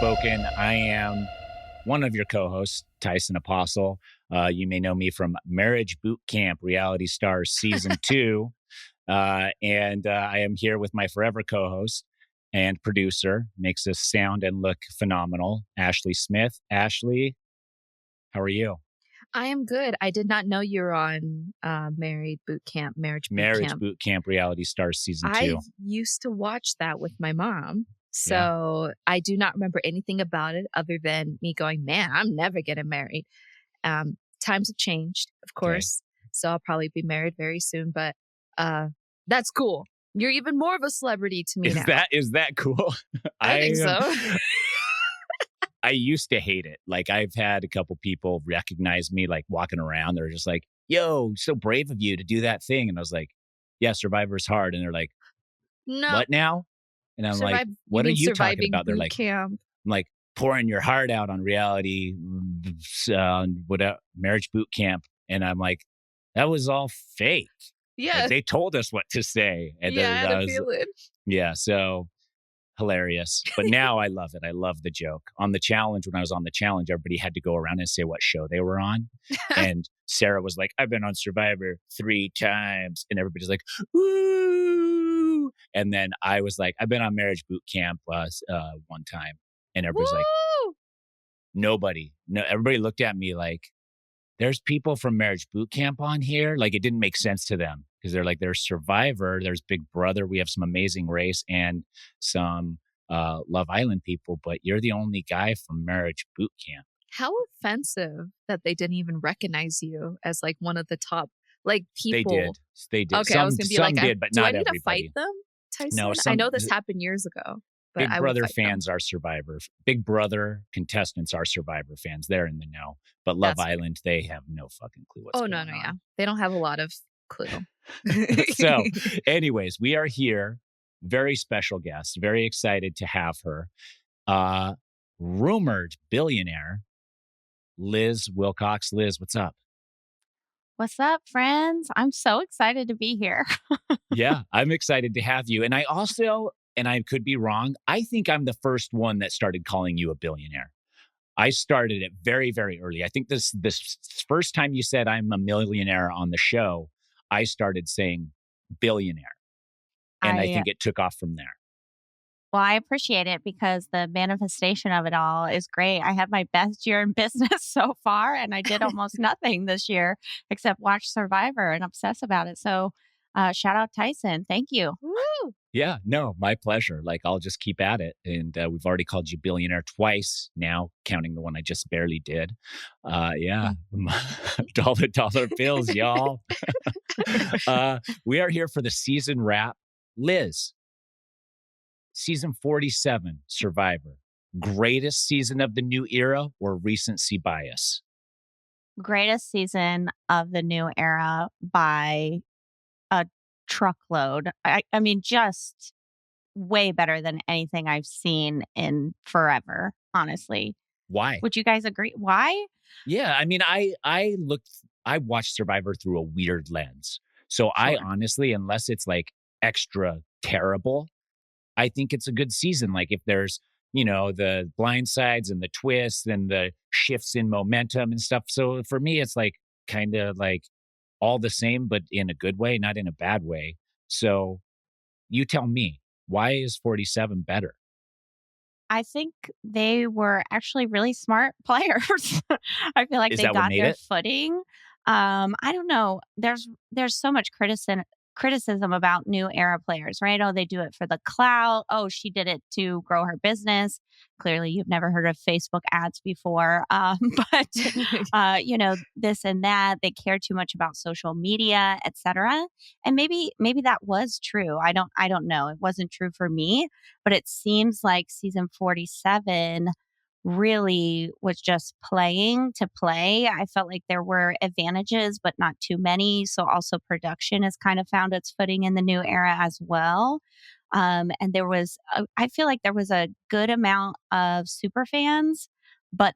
Spoken. I am one of your co-hosts, Tyson Apostol. You may know me from Marriage Boot Camp Reality Stars Season 2. And I am here with my forever co-host and producer, makes us sound and look phenomenal, Ashleigh Smith. Ashleigh, how are you? I am good. I did not know you were on Marriage Boot Camp Reality Stars Season 2. I used to watch that with my mom. So I do not remember anything about it other than me going, man, I'm never getting married. Times have changed, of course. Okay. So I'll probably be married very soon. But that's cool. You're even more of a celebrity to me now. Is that cool? I think so. I used to hate it. Like, I've had a couple people recognize me, like, walking around. They're just like, yo, so brave of you to do that thing. And I was like, yeah, Survivor's hard. And they're like, no. What now? And I'm like, what are you talking about? They're like, camp. I'm like, pouring your heart out on reality, whatever, Marriage Boot Camp. And I'm like, that was all fake. Yeah. Like, they told us what to say. And I had a feeling. Yeah, so hilarious. But now I love it. I love the joke. On the challenge, when I was on the challenge, everybody had to go around and say what show they were on. And Sarah was like, I've been on Survivor 3 times. And everybody's like, woo! And then I was like, I've been on Marriage Boot Camp one time. And everybody's like, nobody. No, everybody looked at me like, there's people from Marriage Boot Camp on here. Like, it didn't make sense to them because they're like, there's Survivor, there's Big Brother. We have some Amazing Race and some Love Island people, but you're the only guy from Marriage Boot Camp. How offensive that they didn't even recognize you as like one of the top like people. They did. Okay, I was gonna be like, did, but not everybody. Do I need to fight them, Tyson? No, I know this happened years ago. But Big Brother fans are Survivor. Big Brother contestants are Survivor fans. They're in the know. But Love Island, they have no fucking clue what's going on. Yeah. They don't have a lot of clue. So, anyways, we are here. Very special guest. Very excited to have her. Rumored billionaire, Liz Wilcox. Liz, what's up? What's up, friends? I'm so excited to be here. Yeah, I'm excited to have you. And I also... and I could be wrong, I think I'm the first one that started calling you a billionaire. I started it very, very early. I think this first time you said I'm a millionaire on the show, I started saying billionaire. And I think it took off from there. Well, I appreciate it because the manifestation of it all is great. I had my best year in business so far, and I did almost nothing this year except watch Survivor and obsess about it. So shout out Tyson. Thank you. Woo! Yeah, no, my pleasure. Like, I'll just keep at it. And we've already called you billionaire twice now, counting the one I just barely did. Yeah, dollar bills, y'all. We are here for the season wrap. Liz, season 47, Survivor. Greatest season of the new era or recency bias? Greatest season of the new era by a truckload. I mean, just way better than anything I've seen in forever, honestly. Why? Would you guys agree? Why? Yeah, I mean, I watched Survivor through a weird lens. So sure. I honestly, unless it's like extra terrible, I think it's a good season. Like, if there's, the blind sides and the twists and the shifts in momentum and stuff. So for me, it's like kind of like all the same, but in a good way, not in a bad way. So you tell me, why is 47 better? I think they were actually really smart players. I feel like they got their footing. I don't know. There's so much criticism about new era players, right? Oh, they do it for the clout. Oh, she did it to grow her business. Clearly, you've never heard of Facebook ads before. But this and that. They care too much about social media, etc. And maybe that was true. I don't know. It wasn't true for me, but it seems like season 47 really was just playing to play. I felt like there were advantages, but not too many. So also production has kind of found its footing in the new era as well. And I feel like there was a good amount of super fans, but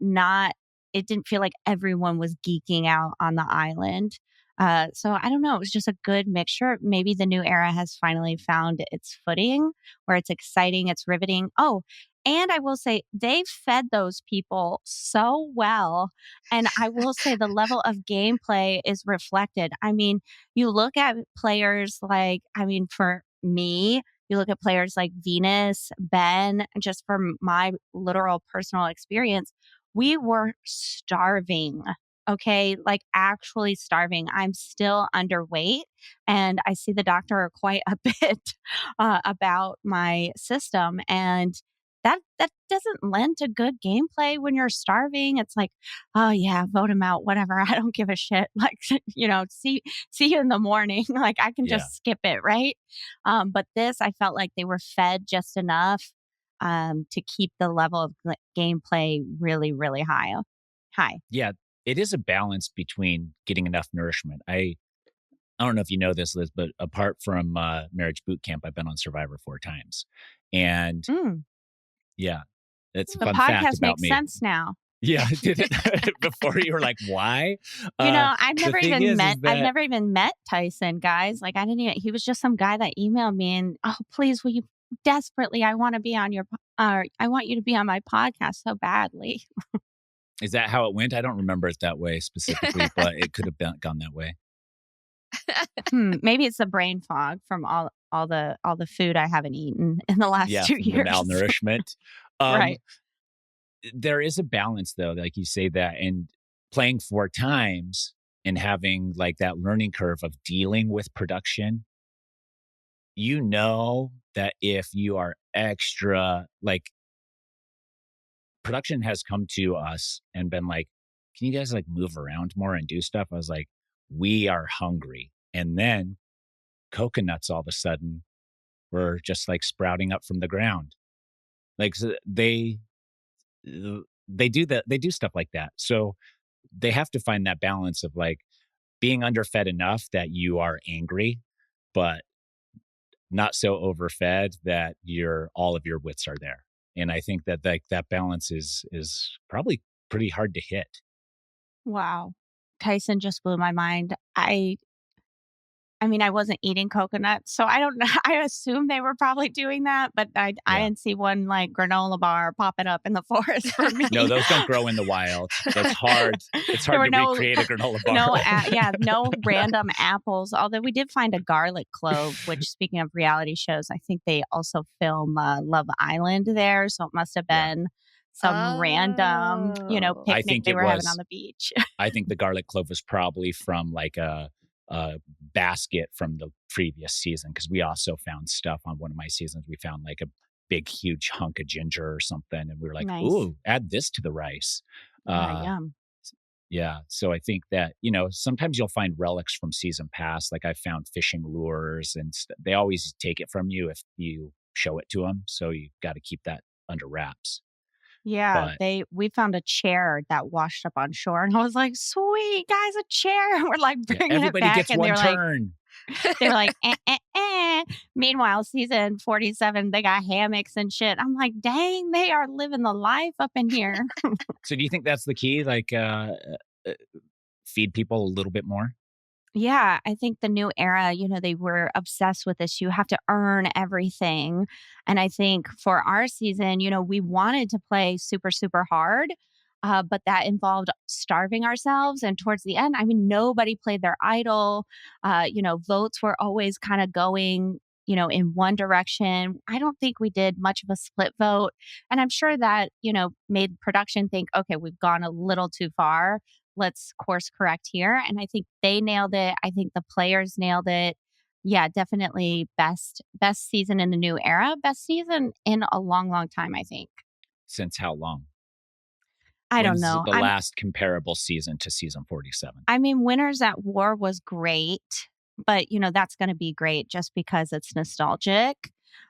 it didn't feel like everyone was geeking out on the island. So I don't know. It was just a good mixture. Maybe the new era has finally found its footing where it's exciting, it's riveting. Oh, and I will say they've fed those people so well. And I will say the level of gameplay is reflected. I mean, you look at players like, I mean, for me, you look at players like Venus, Ben, just from my literal personal experience, we were starving. Okay, like actually starving. I'm still underweight, and I see the doctor quite a bit about my system, and that doesn't lend to good gameplay when you're starving. It's like, oh yeah, vote him out, whatever. I don't give a shit. Like, see you in the morning. Like I can just skip it, right? But this, I felt like they were fed just enough to keep the level of gameplay really, really high. High. Yeah, it is a balance between getting enough nourishment. I don't know if you know this, Liz, but apart from Marriage Boot Camp, I've been on Survivor 4 times. And yeah, it's a fun fact podcast about makes sense now. Yeah, did it before you were like, why? I've never even met Tyson, guys. Like he was just some guy that emailed me and, oh, please, will you desperately, I want you to be on my podcast so badly. Is that how it went? I don't remember it that way specifically, but it could have gone that way. Maybe it's the brain fog from all the food I haven't eaten in the last 2 years. The malnourishment. Right. There is a balance though, like you say that, and playing 4 times and having like that learning curve of dealing with production. You know that if you are extra, like production has come to us and been like, can you guys like move around more and do stuff? I was like, we are hungry. And then coconuts all of a sudden were just like sprouting up from the ground. Like so they do stuff like that. So they have to find that balance of like being underfed enough that you are angry, but not so overfed that all of your wits are there. And I think that that balance is probably pretty hard to hit. Wow. Tyson just blew my mind. I mean, I wasn't eating coconuts, so I don't know. I assume they were probably doing that, but I didn't see one like granola bar popping up in the forest for me. No, those don't grow in the wild. That's hard. It's hard to recreate a granola bar. No random apples. Although we did find a garlic clove, which, speaking of reality shows, I think they also film Love Island there, so it must have been some random, picnic they were having on the beach. I think the garlic clove was probably from like a basket from the previous season, because we also found stuff on one of my seasons. We found like a big huge hunk of ginger or something, and we were like, nice. Ooh, add this to the rice. Yum. Yeah, so I think that sometimes you'll find relics from season past. Like I found fishing lures, and they always take it from you if you show it to them, so you got to keep that under wraps. Yeah, we found a chair that washed up on shore, and I was like, "Sweet guys, a chair!" And we're like bringing everybody it back, gets and one turn. They were like, Meanwhile, season 47, they got hammocks and shit. I'm like, dang, they are living the life up in here. So, do you think that's the key? Like, feed people a little bit more? Yeah, I think the new era, they were obsessed with this. You have to earn everything. And I think for our season, we wanted to play super, super hard, but that involved starving ourselves. And towards the end, I mean, nobody played their idol. Votes were always kind of going, in one direction. I don't think we did much of a split vote. And I'm sure that, made production think, okay, we've gone a little too far. Let's course correct here. And I think they nailed it. I think the players nailed it. Yeah, definitely best season in the new era. Best season in a long, long time, I think. Since how long? I don't know. The last comparable season to season 47. I mean, Winners at War was great, but that's going to be great just because it's nostalgic.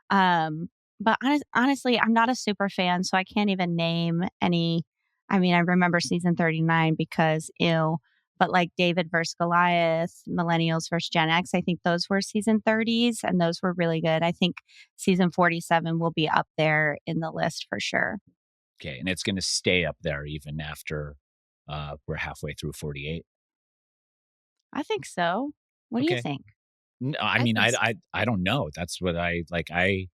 But honestly, I'm not a super fan, so I can't even name any. I mean, I remember season 39 because but like David versus Goliath, Millennials versus Gen X, I think those were season 30s and those were really good. I think season 47 will be up there in the list for sure. Okay. And it's going to stay up there even after we're halfway through 48. I think so. What do you think? No, I mean, think so. I don't know. That's what I like. I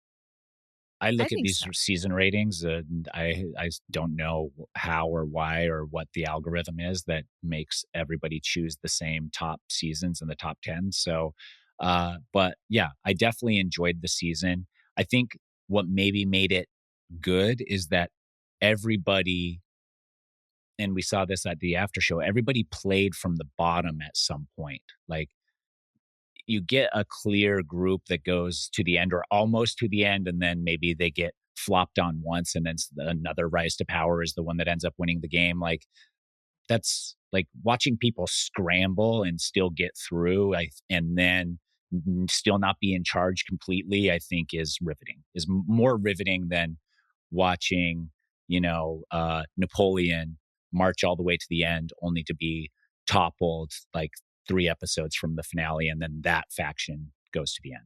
I look at think these so. season ratings, and I don't know how or why or what the algorithm is that makes everybody choose the same top seasons in the top 10. So, but yeah, I definitely enjoyed the season. I think what maybe made it good is that everybody, and we saw this at the after show, everybody played from the bottom at some point. Like, you get a clear group that goes to the end or almost to the end, and then maybe they get flopped on once, and then another rise to power is the one that ends up winning the game. Like, that's like watching people scramble and still get through, and then still not be in charge completely. I think is riveting. Is more riveting than watching, Napoleon march all the way to the end, only to be toppled like 3 episodes from the finale, and then that faction goes to the end.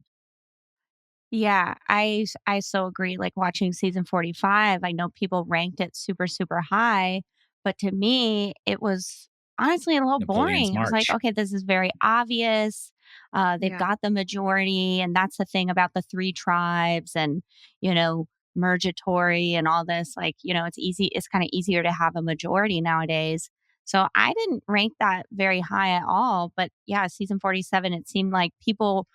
Yeah, I so agree. Like watching season 45, I know people ranked it super, super high, but to me, it was honestly a little Napoleon's boring. It was like, March. okay, this is very obvious. They've Yeah. got the majority, and that's the thing about the three tribes and, you know, mergatory and all this. Like, it's easy, it's kind of easier to have a majority nowadays. So I didn't rank that very high at all. But yeah, season 47, it seemed like people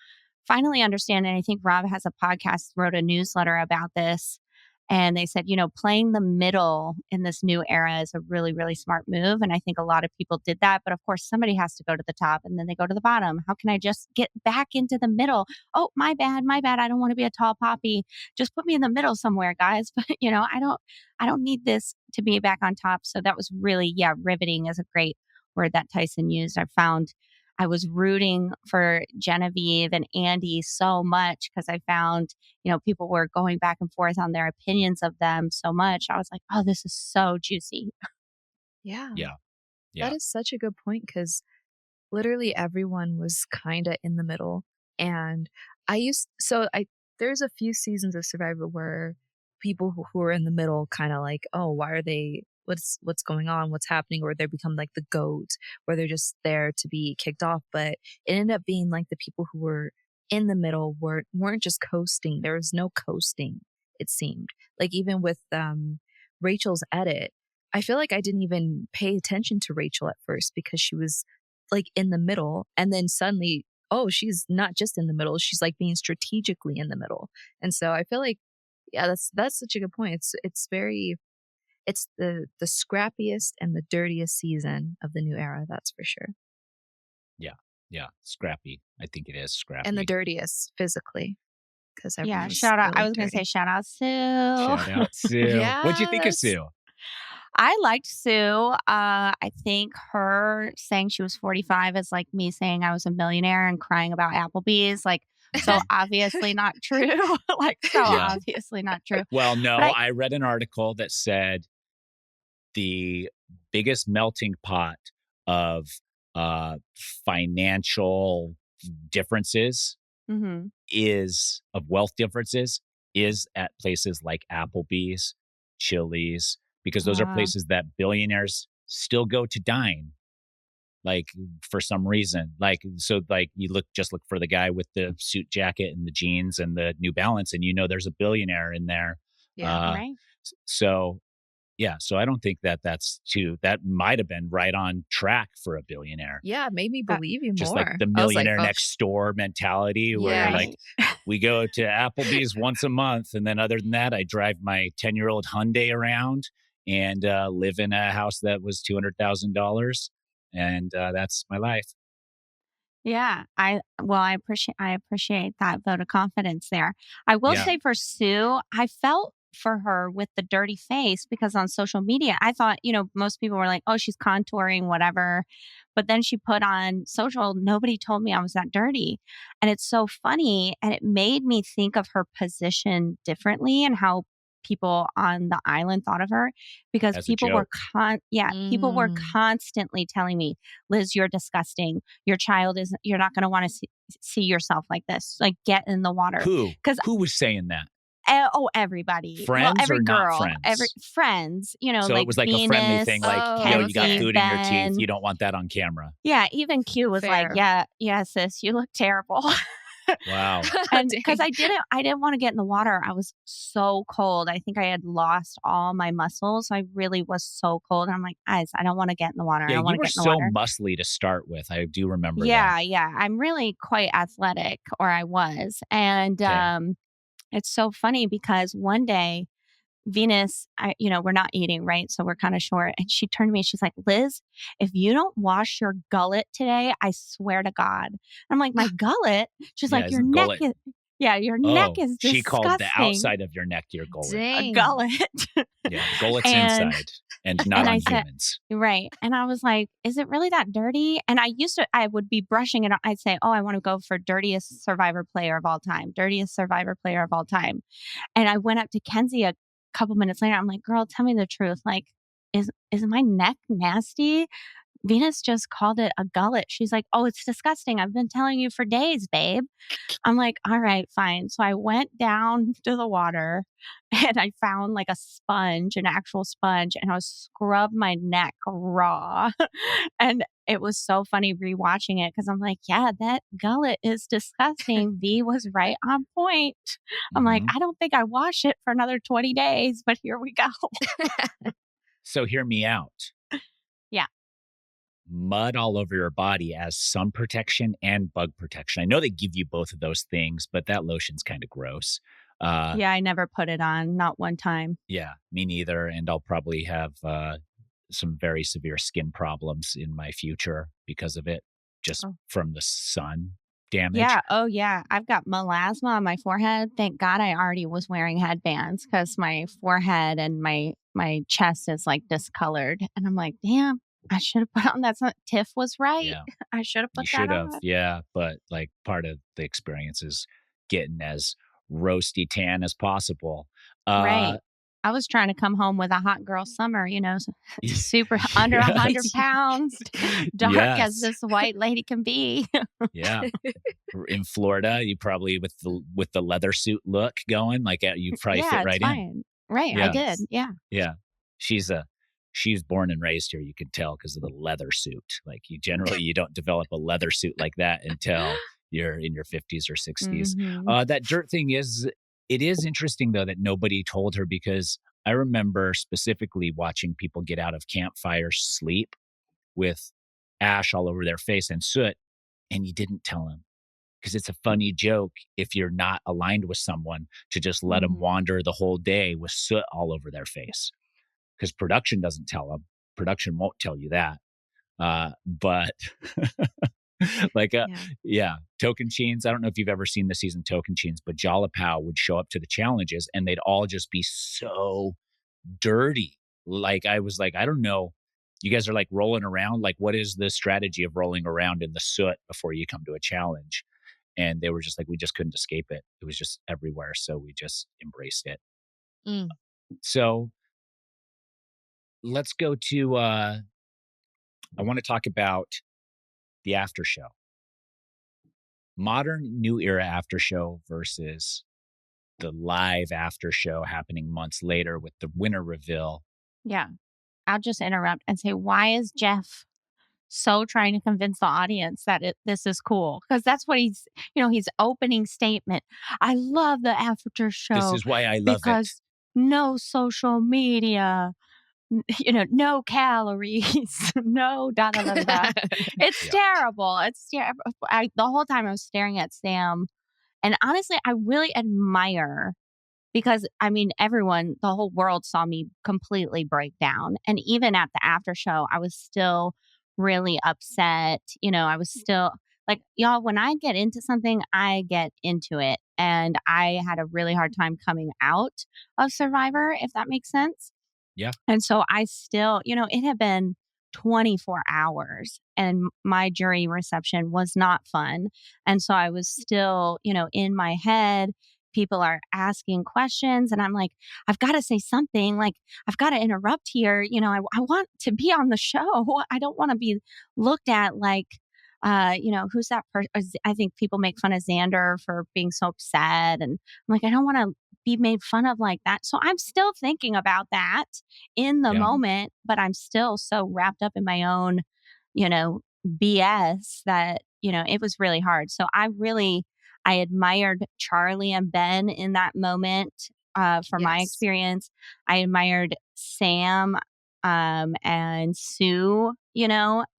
finally understand. And I think Rob has a podcast, wrote a newsletter about this. And they said, playing the middle in this new era is a really, really smart move. And I think a lot of people did that. But of course, somebody has to go to the top and then they go to the bottom. How can I just get back into the middle? Oh, my bad, my bad. I don't want to be a tall poppy. Just put me in the middle somewhere, guys. But I don't need this to be back on top. So that was really, yeah, riveting is a great word that Tyson used. I was rooting for Genevieve and Andy so much because I found, people were going back and forth on their opinions of them so much. I was like, oh, this is so juicy. Yeah. Yeah. Yeah. That is such a good point because literally everyone was kind of in the middle. And there's a few seasons of Survivor where people who are in the middle kind of like, oh, why are they, what's going on, what's happening, or they become like the goat, where they're just there to be kicked off. But it ended up being like the people who were in the middle weren't just coasting. There was no coasting, it seemed. Like even with Rachel's edit, I feel like I didn't even pay attention to Rachel at first because she was like in the middle, and then suddenly, oh, she's not just in the middle, she's like being strategically in the middle. And so I feel like, yeah, that's such a good point. It's the scrappiest and the dirtiest season of the new era, that's for sure. Yeah. Yeah. Scrappy. I think it is scrappy. And the dirtiest physically, because everyone Yeah, was shout out. really I was going to say dirty. shout out Sue. Shout out Sue. What'd you think of Yes. Sue? I liked Sue. I think her saying she was 45 is like me saying I was a millionaire and crying about Applebee's. Like, so obviously not true. Obviously not true. Well, no, But I read an article that said the biggest melting pot of financial differences Mhm. is of wealth differences is at places like Applebee's, Chili's, because those are places that billionaires still go to dine, like for some reason. Like, so like you look for the guy with the suit jacket and the jeans and the New Balance, and there's a billionaire in there. Yeah. Right. So yeah, so I don't think that might have been right on track for a billionaire. Yeah, it made me believe you Just more. like the I was like, millionaire oh, next door mentality where Yeah. like we go to Applebee's once a month. And then other than that, I drive my 10-year-old Hyundai around and live in a house that was $200,000. And that's my life. Yeah, I appreciate that vote of confidence there. I will Yeah. say for Sue, I felt for her with the dirty face because on social media, I thought, most people were like, "Oh, she's contouring, whatever." But then she put on social, nobody told me I was that dirty. And it's so funny, and it made me think of her position differently and how people on the island thought of her because As a people were joke. people were Mm. constantly telling me, "Liz, you're disgusting. Your child is you're not going to want to see yourself like this. Like get in the water." Who? 'Cause Who was saying that? Everybody. Friends every or girl, not friends? Friends, So like it was like Venus, a friendly thing, like, yo, you got Kenzie, food in your teeth. Ben. You don't want that on camera. Yeah, even Q was like, Fair. yeah, sis, you look terrible. Wow. And because I didn't want to get in the water. I was so cold. I think I had lost all my muscles. So I really was so cold. I'm like, guys, I don't want to get in the water. I don't want to get in the water. You were so muscly to start with. I do remember that. Yeah. I'm really quite athletic, or I was. And it's so funny because one day, Venus, we're not eating, right? So we're kind of short. And she turned to me, she's like, Liz, if you don't wash your gullet today, I swear to God. I'm like, my gullet? She's like, your neck is, your neck is disgusting. She called the outside of your neck your gullet. A gullet. Yeah, the gullet's inside and not on humans. Right. And I was like, is it really that dirty? And I would be brushing it. I'd say, I want to go for dirtiest survivor player of all time. And I went up to Kenzie a couple minutes later. I'm like, girl, tell me the truth. Like, is my neck nasty? Venus just called it a gullet. She's like, oh, it's disgusting. I've been telling you for days, babe. I'm like, all right, fine. So I went down to the water and I found like an actual sponge, and I scrubbed my neck raw. And it was so funny rewatching it because I'm like, yeah, that gullet is disgusting. V was right on point. I'm like, I don't think I wash it for another 20 days, but here we go. So hear me out. Yeah. Mud all over your body as sun protection and bug protection. I know they give you both of those things, but that lotion's kind of gross. Yeah, I never put it on, not one time. Yeah, me neither. And I'll probably have some very severe skin problems in my future because of it, just from the sun damage. Yeah. Oh, yeah. I've got melasma on my forehead. Thank God I already was wearing headbands because my forehead and my chest is like discolored. And I'm like, damn. I should have put on that. Tiff was right. Yeah. I should have put that on. You should have, yeah. But like part of the experience is getting as roasty tan as possible. Right. I was trying to come home with a hot girl summer, super under 100 pounds, dark as this white lady can be. Yeah. In Florida, you probably with the leather suit look going, like you probably fit right in. Right. Yeah. I did. Yeah. Yeah. She's born and raised here. You can tell because of the leather suit. Like you don't develop a leather suit like that until you're in your 50s or 60s. Mm-hmm. That dirt thing it is interesting though that nobody told her, because I remember specifically watching people get out of campfire sleep with ash all over their face and soot, and you didn't tell them. Because it's a funny joke if you're not aligned with someone to just let them wander the whole day with soot all over their face. Because production doesn't tell them. Production won't tell you that. But Tocantins. I don't know if you've ever seen the season Tocantins, but Jalapao would show up to the challenges and they'd all just be so dirty. Like I was like, I don't know. You guys are like rolling around. Like, what is the strategy of rolling around in the soot before you come to a challenge? And they were just like, we just couldn't escape it. It was just everywhere. So we just embraced it. So let's go to, I want to talk about the after show. Modern new era after show versus the live after show happening months later with the winner reveal. Yeah. I'll just interrupt and say, why is Jeff so trying to convince the audience that this is cool? Because that's what his opening statement. I love the after show. This is why I love it. Because no social media, no calories, no da da da da. It's terrible. It's terrible. The whole time I was staring at Sam, and honestly, I really admire, because the whole world saw me completely break down, and even at the after show, I was still really upset. I was still like, y'all, when I get into something, I get into it, and I had a really hard time coming out of Survivor, if that makes sense. Yeah. And so I still, it had been 24 hours and my jury reception was not fun. And so I was still, in my head, people are asking questions and I'm like, I've got to say something. Like, I've got to interrupt here. I want to be on the show. I don't want to be looked at like, who's that person? I think people make fun of Xander for being so upset. And I'm like, I don't want to be made fun of like that. So I'm still thinking about that in the moment, but I'm still so wrapped up in my own, BS that, it was really hard. So I admired Charlie and Ben in that moment from my experience. I admired Sam and Sue,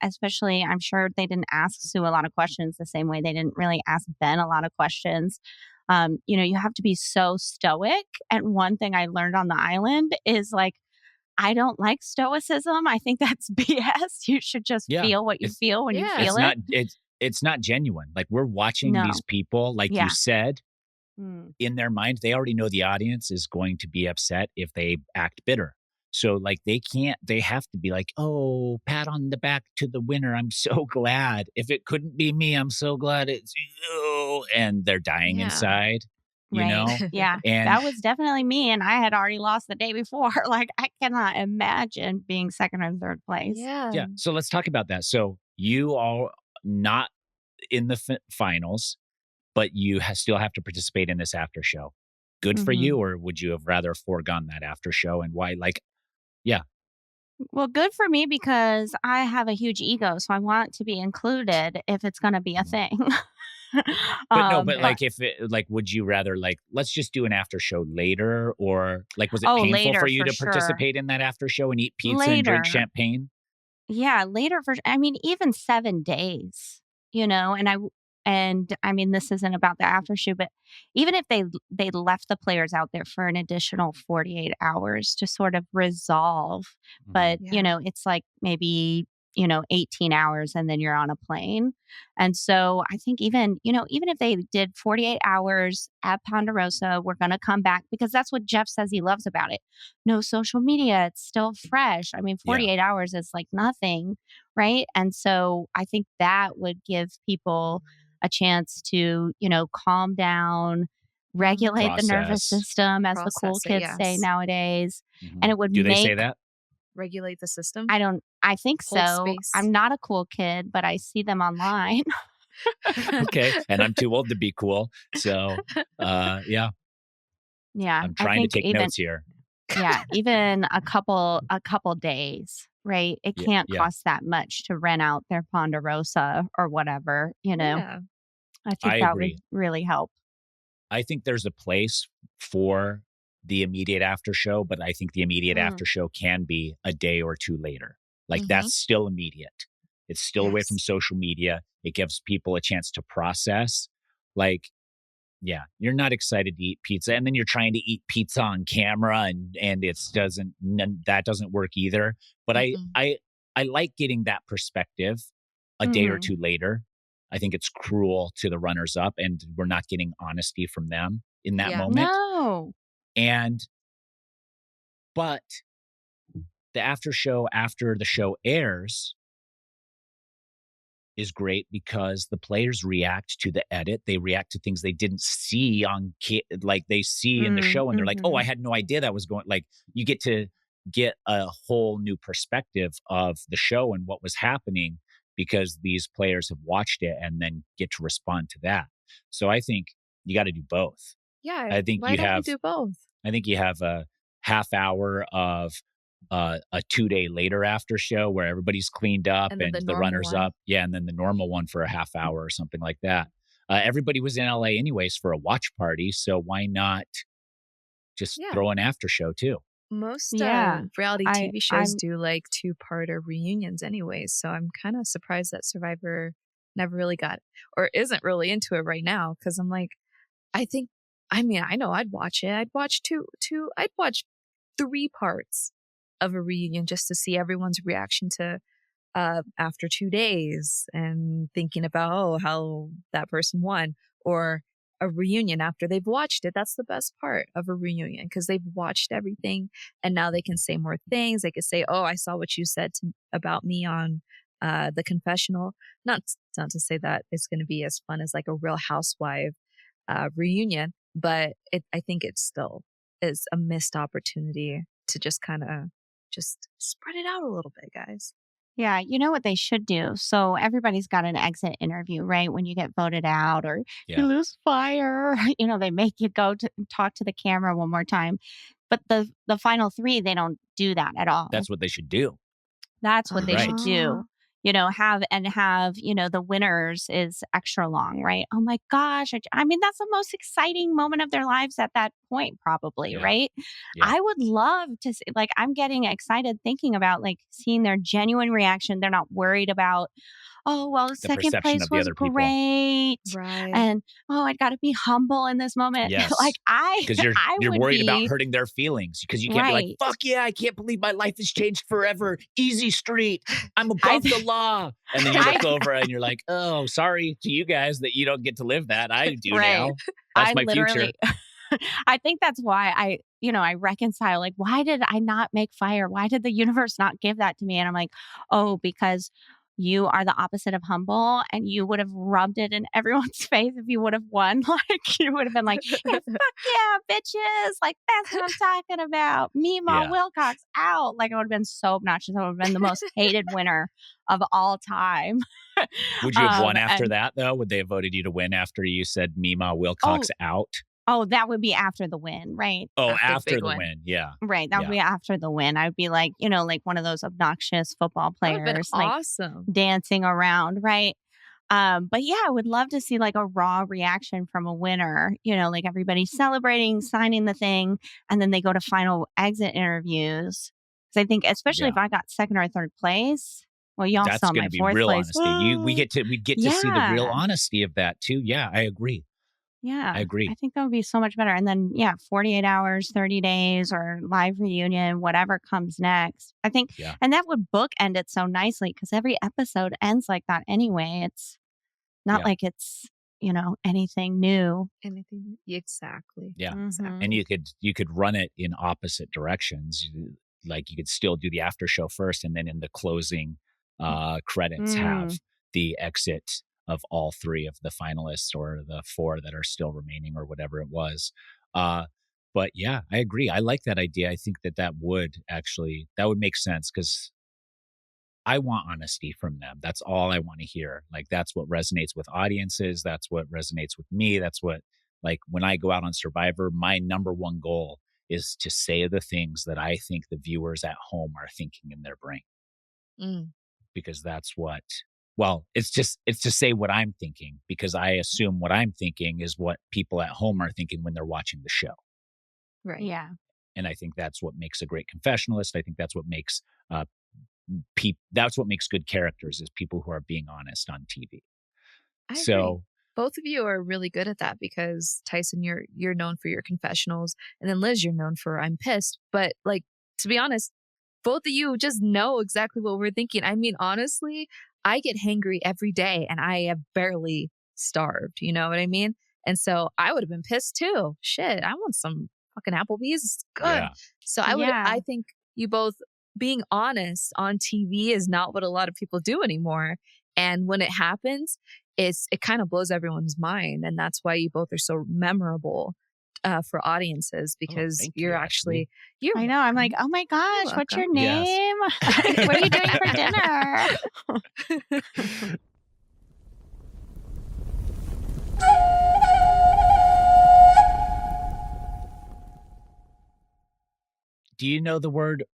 especially I'm sure they didn't ask Sue a lot of questions the same way they didn't really ask Ben a lot of questions. You have to be so stoic. And one thing I learned on the island is like, I don't like stoicism. I think that's BS. You should just feel what you feel when you feel it's not genuine. Like we're watching these people, like you said, in their mind, they already know the audience is going to be upset if they act bitter. So like they have to be like, oh, pat on the back to the winner. I'm so glad. If it couldn't be me, I'm so glad it's you. And they're dying inside, you know? Yeah. And that was definitely me. And I had already lost the day before. Like I cannot imagine being second or third place. Yeah. So let's talk about that. So you are not in the finals, but you still have to participate in this after show. Good for you, or would you have rather foregone that after show, and why? Like, well, good for me because I have a huge ego, so I want to be included if it's going to be a thing. Like, if it, like, would you rather like, let's just do an after show later, or like, was it painful later, for you to sure. participate in that after show and eat pizza and drink champagne? Yeah, later I mean, even 7 days, and I mean, this isn't about the after show, but even if they left the players out there for an additional 48 hours to sort of resolve, but it's like maybe 18 hours and then you're on a plane. And so I think even if they did 48 hours at Ponderosa, we're going to come back because that's what Jeff says he loves about it. No social media. It's still fresh. I mean, 48 hours is like nothing. Right. And so I think that would give people a chance to, calm down, regulate the nervous system, as the cool kids say nowadays. And it would Do they say that? Regulate the system? I think Hold so. space. I'm not a cool kid, but I see them online. Okay. And I'm too old to be cool. So, yeah. Yeah. I'm trying to take notes here. Yeah. Even a couple days, right? It can't cost that much to rent out their Ponderosa or whatever, Yeah. I think that would really help. I think there's a place for the immediate after show, but I think the immediate after show can be a day or two later. Like that's still immediate. It's still away from social media. It gives people a chance to process. Like, yeah, you're not excited to eat pizza, and then you're trying to eat pizza on camera, and that doesn't work either. But I like getting that perspective a day or two later. I think it's cruel to the runners up, and we're not getting honesty from them in that moment. No. But the after show after the show airs is great because the players react to the edit. They react to things they didn't see like they see in the show, and they're like, "Oh, I had no idea that was going." Like you get to get a whole new perspective of the show and what was happening because these players have watched it and then get to respond to that. So I think you got to do both. Yeah, I think why don't we do both? I think you have a half hour of a 2-day later after show where everybody's cleaned up and the runners up. Yeah. And then the normal one for a half hour or something like that. Everybody was in LA anyways for a watch party. So why not just throw an after show too? Most reality TV shows do like 2-parter reunions anyways. So I'm kind of surprised that Survivor never really got or isn't really into it right now. Cause I'm like, I know I'd watch it. I'd watch I'd watch 3 parts of a reunion just to see everyone's reaction to after 2 days and thinking about how that person won, or a reunion after they've watched it. That's the best part of a reunion because they've watched everything and now they can say more things. They could say, "Oh, I saw what you said about me on the confessional." Not to say that it's going to be as fun as like a Real Housewife reunion, but I think it still is a missed opportunity to just kind of just spread it out a little bit, guys. Yeah, you know what they should do? So everybody's got an exit interview, right? When you get voted out or you lose fire, they make you go to talk to the camera one more time. But the final 3, they don't do that at all. That's what they should do. That's what they should do. Have the winners is extra long, right? Oh my gosh. I mean, that's the most exciting moment of their lives at that point, probably, right? Yeah. I would love to see, I'm getting excited thinking about seeing their genuine reaction. They're not worried about, oh, well, the second place was great. Right. And, I got to be humble in this moment. Yes. Because you're worried about hurting their feelings because you can't be like, fuck yeah, I can't believe my life has changed forever. Easy street. I'm above the law. And then you look over and you're like, oh, sorry to you guys that you don't get to live that. I do now. That's my future. I think that's why I reconcile, why did I not make fire? Why did the universe not give that to me? And I'm like, oh, because you are the opposite of humble and you would have rubbed it in everyone's face if you would have won. You would have been like, fuck yeah, bitches. That's what I'm talking about. Meemaw Wilcox out. I would have been so obnoxious. I would have been the most hated winner of all time. Would you have won after that, though? Would they have voted you to win after you said Meemaw Wilcox out? Oh, that would be after the win, right? Oh, after the win. Yeah. Right. That would be after the win. I would be like one of those obnoxious football players. Awesome. Dancing around, right? But yeah, I would love to see a raw reaction from a winner, everybody celebrating, signing the thing, and then they go to final exit interviews. Because I think, especially if I got second or third place, well, y'all saw my fourth real place. Honesty. We get to see the real honesty of that too. Yeah, I agree. Yeah. I agree. I think that would be so much better. And then, 48 hours, 30 days, or live reunion, whatever comes next. I think, and that would bookend it so nicely because every episode ends like that anyway. It's not like it's, anything new. Anything. Exactly. Yeah. Mm-hmm. And you could run it in opposite directions. You could still do the after show first and then in the closing credits have the exit of all 3 of the finalists or the 4 that are still remaining or whatever it was. But yeah, I agree. I like that idea. I think that would make sense because I want honesty from them. That's all I want to hear. That's what resonates with audiences. That's what resonates with me. That's what, when I go out on Survivor, my number one goal is to say the things that I think the viewers at home are thinking in their brain. Because that's what... Well, it's to say what I'm thinking because I assume what I'm thinking is what people at home are thinking when they're watching the show. Right. Yeah. And I think that's what makes a great confessionalist. I think that's what makes good characters is people who are being honest on TV. I agree. Both of you are really good at that because Tyson, you're known for your confessionals, and then Liz, you're known for I'm pissed. But to be honest, both of you just know exactly what we're thinking. I mean, honestly, I get hangry every day and I have barely starved. You know what I mean? And so I would have been pissed too. Shit, I want some fucking Applebee's. It's good. Yeah. So I think you both being honest on TV is not what a lot of people do anymore. And when it happens, it kind of blows everyone's mind. And that's why you both are so memorable for audiences because you're actually I know. I'm like, oh my gosh, what's your name? Yes. What are you doing for dinner? Do you know the word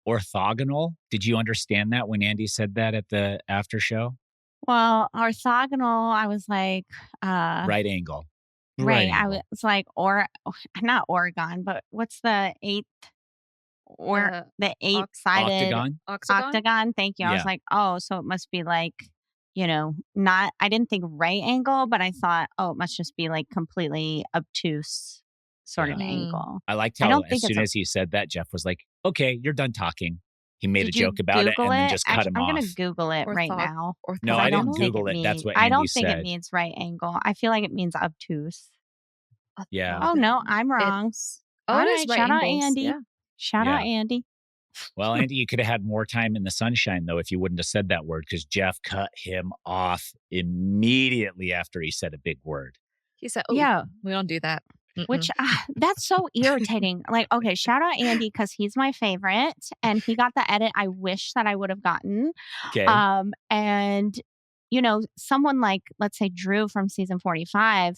orthogonal? Did you understand that when Andy said that at the after show? Well, orthogonal, I was like, right angle. Right. I was like, not Oregon, but what's the 8th or the 8-sided octagon? Thank you. Yeah. I was like, oh, so it must be not, I didn't think right angle, but I thought, oh, it must just be completely obtuse sort of angle. I liked how as soon as he said that, Jeff was like, okay, you're done talking. He made a joke about it and then just cut him off. I'm going to Google it right now. No, I didn't Google it. That's what Andy said. I don't think it means right angle. I feel like it means obtuse. Yeah. Oh, no, I'm wrong. All right, shout out Andy. Yeah. Shout out Andy. Well, Andy, you could have had more time in the sunshine, though, if you wouldn't have said that word, because Jeff cut him off immediately after he said a big word. He said, oh, yeah, we don't do that. Which that's so irritating. Like, okay, shout out Andy because he's my favorite and he got the edit I wish that I would have gotten. Okay. And, someone like, let's say Drew from season 45,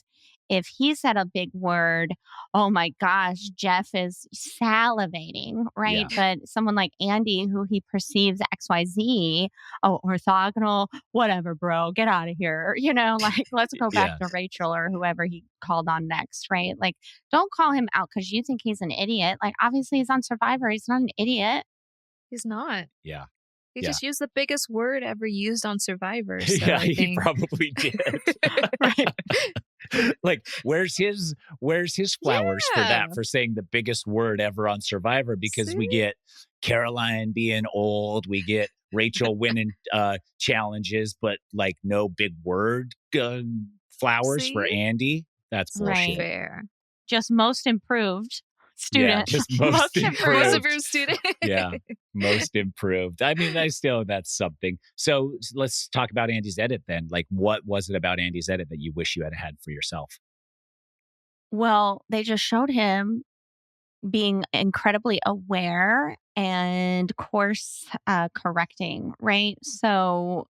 if he said a big word, oh my gosh, Jeff is salivating, right? Yeah. But someone like Andy, who he perceives XYZ, oh, orthogonal, whatever, bro, get out of here. Like, let's go back to Rachel or whoever he called on next, right? Like, don't call him out because you think he's an idiot. Like, obviously he's on Survivor. He's not an idiot. He's not. Yeah. He just used the biggest word ever used on Survivor. So yeah, he probably did. Right. Like, where's his flowers for that, for saying the biggest word ever on Survivor? Because we get Caroline being old, we get Rachel winning challenges, but like no big word flowers for Andy. That's bullshit. Fair. Just most improved student. Yeah, just most improved student. Yeah, most improved. I mean, that's something. So let's talk about Andy's edit then. Like, what was it about Andy's edit that you wish you had had for yourself? Well, they just showed him being incredibly aware and course correcting, right? So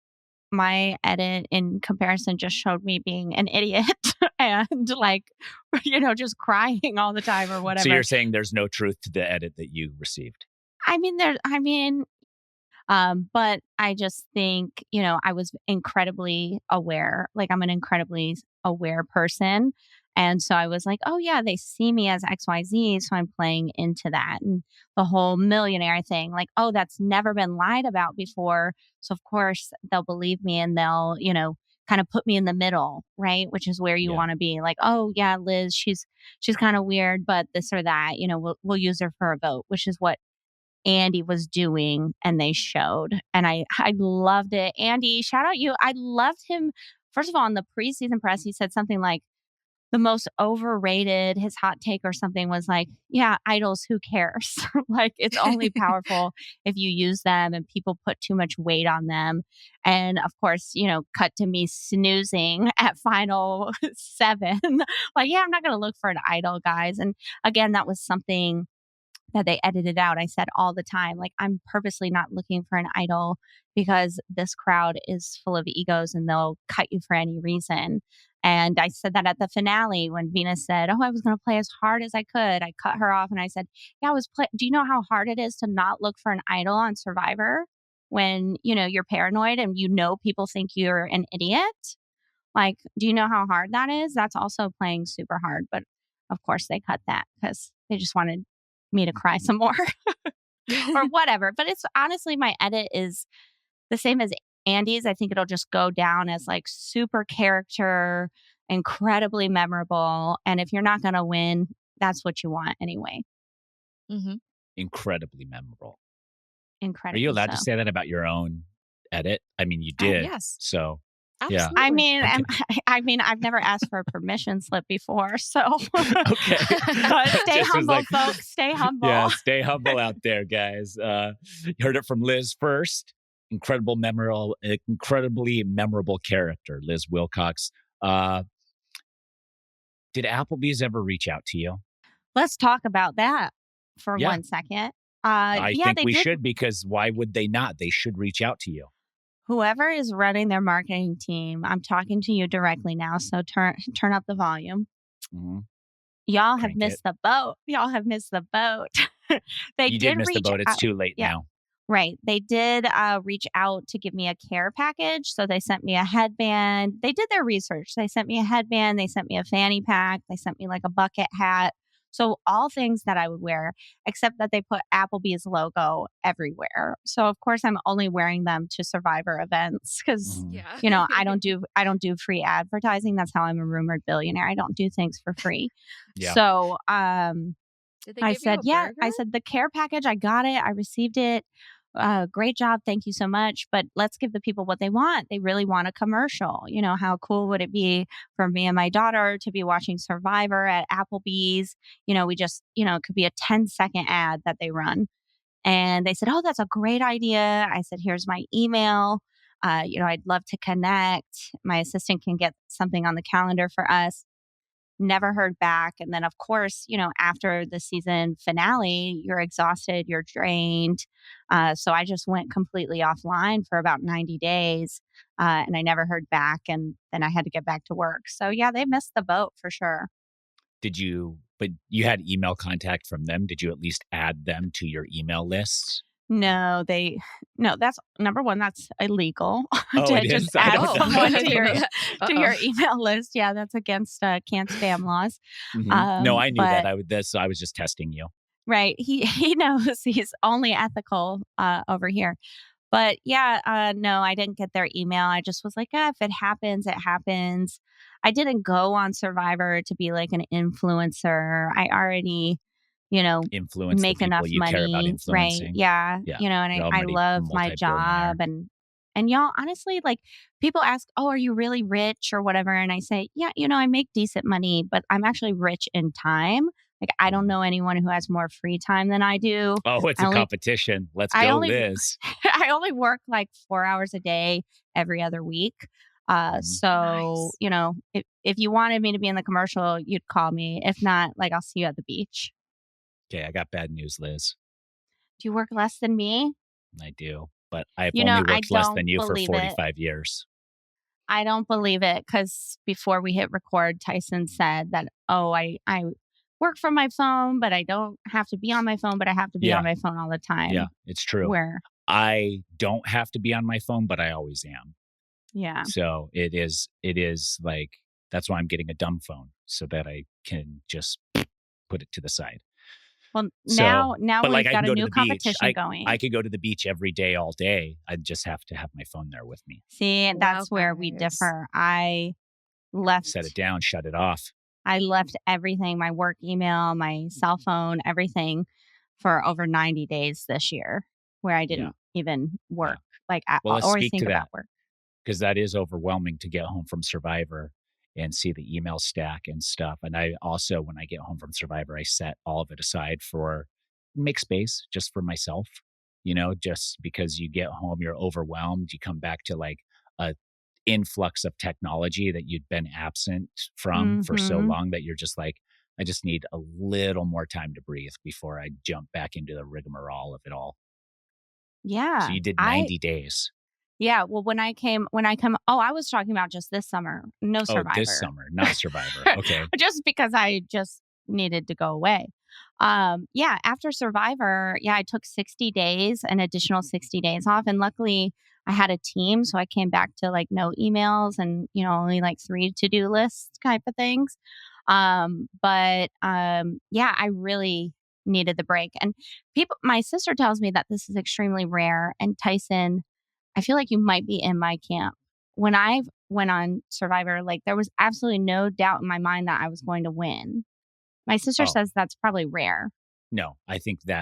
my edit in comparison just showed me being an idiot and like, just crying all the time or whatever. So you're saying there's no truth to the edit that you received? But I just think, I was incredibly aware. Like, I'm an incredibly aware person. And so I was like, oh yeah, they see me as XYZ. So I'm playing into that. And the whole millionaire thing, like, oh, that's never been lied about before. So of course they'll believe me and they'll, kind of put me in the middle, right? Which is where you want to be. Like, oh yeah, Liz, she's kind of weird, but this or that, we'll use her for a vote, which is what Andy was doing and they showed. And I loved it. Andy, shout out you. I loved him. First of all, in the preseason press, he said something like, the most overrated, his hot take or something was like, yeah, idols, who cares? Like, it's only powerful if you use them and people put too much weight on them. And of course, cut to me snoozing at final 7. Like, yeah, I'm not going to look for an idol, guys. And again, that was something that they edited out. I said all the time, like, I'm purposely not looking for an idol because this crowd is full of egos and they'll cut you for any reason. And I said that at the finale when Venus said, oh, I was going to play as hard as I could. I cut her off and I said, yeah, do you know how hard it is to not look for an idol on Survivor when, you're paranoid and people think you're an idiot? Like, do you know how hard that is? That's also playing super hard. But of course they cut that because they just wanted me to cry some more or whatever. But it's honestly, my edit is the same as Andy's. I think it'll just go down as like super character, incredibly memorable. And if you're not going to win, that's what you want anyway. Mm-hmm. Incredibly memorable. Incredibly. Are you allowed to say that about your own edit? I mean, you did. Yes. So absolutely. Yeah. I've never asked for a permission slip before, so okay. Stay humble, folks. Stay humble. Yeah, stay humble out there, guys. You heard it from Liz first. Incredibly memorable character, Liz Wilcox. Did Applebee's ever reach out to you? Let's talk about that for 1 second. I think we should, because why would they not? They should reach out to you. Whoever is running their marketing team, I'm talking to you directly now, so turn up the volume. Mm-hmm. Y'all have missed the boat. Y'all have missed the boat. You did miss the boat. It's too late now. Right. They did reach out to give me a care package. So they sent me a headband. They did their research. They sent me a headband. They sent me a fanny pack. They sent me like a bucket hat. So all things that I would wear, except that they put Applebee's logo everywhere. So of course I'm only wearing them to Survivor events because, I don't do free advertising. That's how I'm a rumored billionaire. I don't do things for free. Yeah. So Did they I give said, you a burger? I said, the care package, I got it. I received it. Great job. Thank you so much. But let's give the people what they want. They really want a commercial. How cool would it be for me and my daughter to be watching Survivor at Applebee's? We just, it could be a 10-second ad that they run. And they said, oh, that's a great idea. I said, here's my email. I'd love to connect. My assistant can get something on the calendar for us. never heard back. And then, of course, after the season finale, you're exhausted, you're drained. So I just went completely offline for about 90 days and I never heard back. And then I had to get back to work. So yeah, they missed the boat for sure. But you had email contact from them. Did you at least add them to your email lists? No, that's number one, that's illegal to just is? add someone to your email list. Yeah, that's against can't spam laws. Mm-hmm. No, I knew that. I was just testing you. Right. He knows he's only ethical over here. But yeah, no, I didn't get their email. I just was like, if it happens, it happens. I didn't go on Survivor to be like an influencer. I already influence make enough money, right? Yeah. And I love my job and y'all, honestly, like people ask, oh, are you really rich or whatever? And I say, yeah, I make decent money, but I'm actually rich in time. Like, I don't know anyone who has more free time than I do. Oh, it's a competition. Let's go, Liz. I only work like 4 hours a day every other week. So, nice. If you wanted me to be in the commercial, you'd call me. If not, like, I'll see you at the beach. Okay, I got bad news, Liz. Do you work less than me? I do, but I've only worked less than you for 45 years. I don't believe it because before we hit record, Tyson said that, I work from my phone, but I don't have to be on my phone, but I have to be on my phone all the time. Yeah, it's true. Where I don't have to be on my phone, but I always am. Yeah. So it is like, that's why I'm getting a dumb phone so that I can just put it to the side. Well, now we've got a new competition going. I could go to the beach every day, all day. I just have to have my phone there with me. See, that's where we differ. I left. Set it down, shut it off. I left everything, my work email, my cell phone, everything for over 90 days this year where I didn't even work. Yeah. Or think about work. Because that is overwhelming to get home from Survivor and see the email stack and stuff. And I also, when I get home from Survivor, I set all of it aside make space just for myself, just because you get home, you're overwhelmed. You come back to like a influx of technology that you'd been absent from for so long that you're just like, I just need a little more time to breathe before I jump back into the rigmarole of it all. Yeah. So you did 90 days. Yeah. Well, when I I was talking about just this summer, no Survivor. Oh, this summer, not Survivor. Okay. Just because I just needed to go away. After Survivor, I took 60 days, an additional 60 days off. And luckily I had a team. So I came back to like no emails and, only like 3 to-do lists type of things. I really needed the break. And my sister tells me that this is extremely rare. And Tyson, I feel like you might be in my camp. When I went on Survivor, like there was absolutely no doubt in my mind that I was going to win. My sister says that's probably rare. No, I think you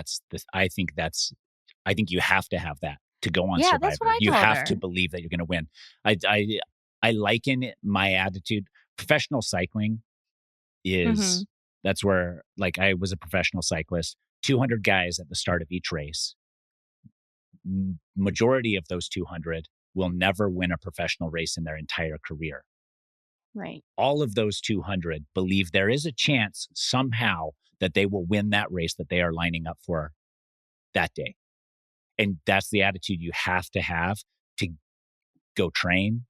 have to have that to go on Survivor. That's what I you told have her. To believe that you're going to win. I liken my attitude. Professional cycling is that's where, like, I was a professional cyclist. 200 guys at the start of each race. Majority of those 200 will never win a professional race in their entire career. Right. All of those 200 believe there is a chance somehow that they will win that race that they are lining up for that day. And that's the attitude you have to go train,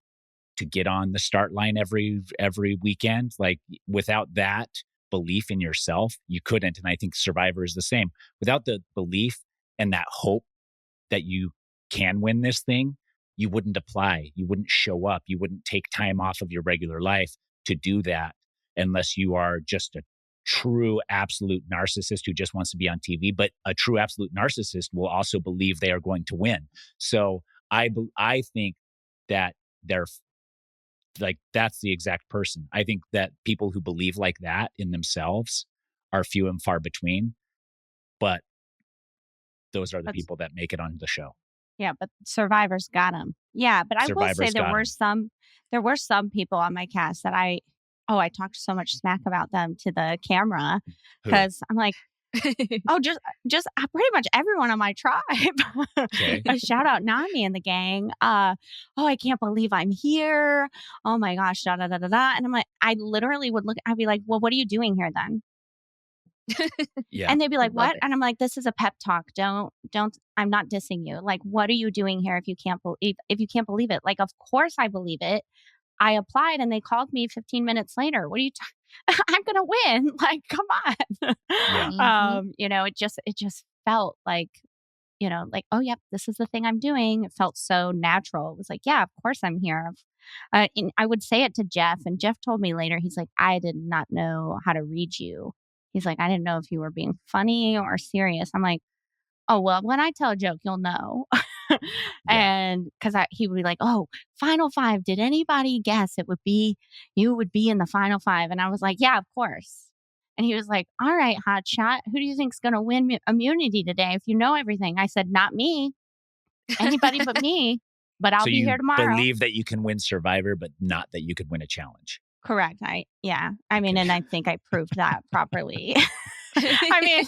to get on the start line every weekend. Like, without that belief in yourself, you couldn't. And I think Survivor is the same. Without the belief and that hope that you can win this thing, you wouldn't apply. You wouldn't show up. You wouldn't take time off of your regular life to do that unless you are just a true absolute narcissist who just wants to be on TV. But a true absolute narcissist will also believe they are going to win. So I think that they're like, that's the exact person. I think that people who believe like that in themselves are few and far between. But those are the people that make it on the show. Yeah, but Survivor's got them. Yeah, but I will say there were some people on my cast that I talked so much smack about them to the camera because I'm like, Oh, just pretty much everyone on my tribe. Okay. A shout out Nami and the gang. Oh, I can't believe I'm here. Oh my gosh, da da da da da. And I'm like, I literally would look. I'd be like, well, what are you doing here then? Yeah. And they'd be like, Love what? it. And I'm like, this is a pep talk. Don't. I'm not dissing you. Like, what are you doing here if you can't believe it? Like, of course I believe it. I applied and they called me 15 minutes later. What are you I'm going to win. Like, come on. Yeah. Mhm. It just felt like, like, oh, yep, this is the thing I'm doing. It felt so natural. It was like, yeah, of course I'm here. And I would say it to Jeff, and Jeff told me later, he's like, I did not know how to read you. He's like, I didn't know if you were being funny or serious. I'm like, oh, well, when I tell a joke, you'll know. And because he would be like, oh, final five. Did anybody guess you would be in the final five? And I was like, yeah, of course. And he was like, all right, hotshot. Who do you think's going to win immunity today if you know everything? I said, not me. Anybody but me. But I'll So be you here tomorrow. believe that you can win Survivor, but not that you could win a challenge. Correct. I mean, and I think I proved that properly. I mean,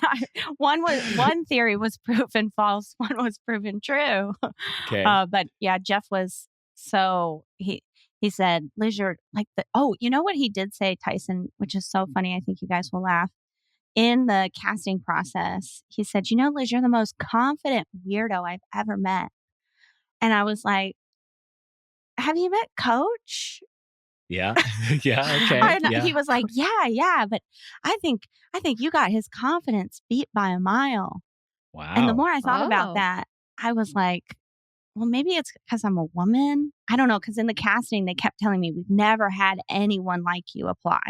one theory was proven false, one was proven true. Okay. But yeah, Jeff was he said, Liz, you're like you know what he did say, Tyson, which is so funny. I think you guys will laugh. In the casting process, he said, Liz, you're the most confident weirdo I've ever met. And I was like, have you met Coach? Yeah. Yeah. Okay. Yeah. He was like, yeah, but I think you got his confidence beat by a mile. Wow. And the more I thought about that, I was like, well, maybe it's because I'm a woman. I don't know. Because in the casting, they kept telling me, we've never had anyone like you apply.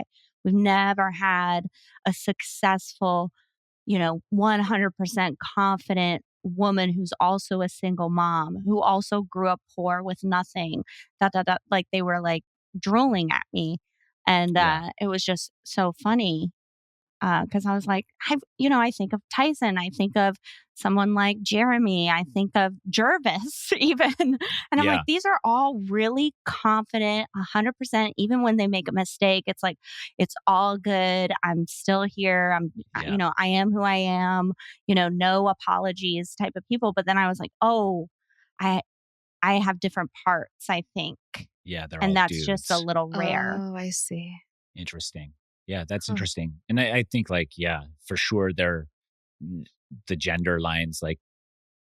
We've never had a successful, 100% confident woman who's also a single mom, who also grew up poor with nothing. Like they were like drooling at me. And it was just so funny. Because I was like, I think of Tyson, I think of someone like Jeremy, I think of Jervis even. And I'm like, these are all really confident, 100%. Even when they make a mistake, it's like, it's all good. I'm still here. I am who I am, no apologies type of people. But then I was like, oh, I have different parts, I think. Yeah. And that's dudes. Just a little rare. Oh, I see. Interesting. Yeah, that's interesting. And I think for sure the gender lines like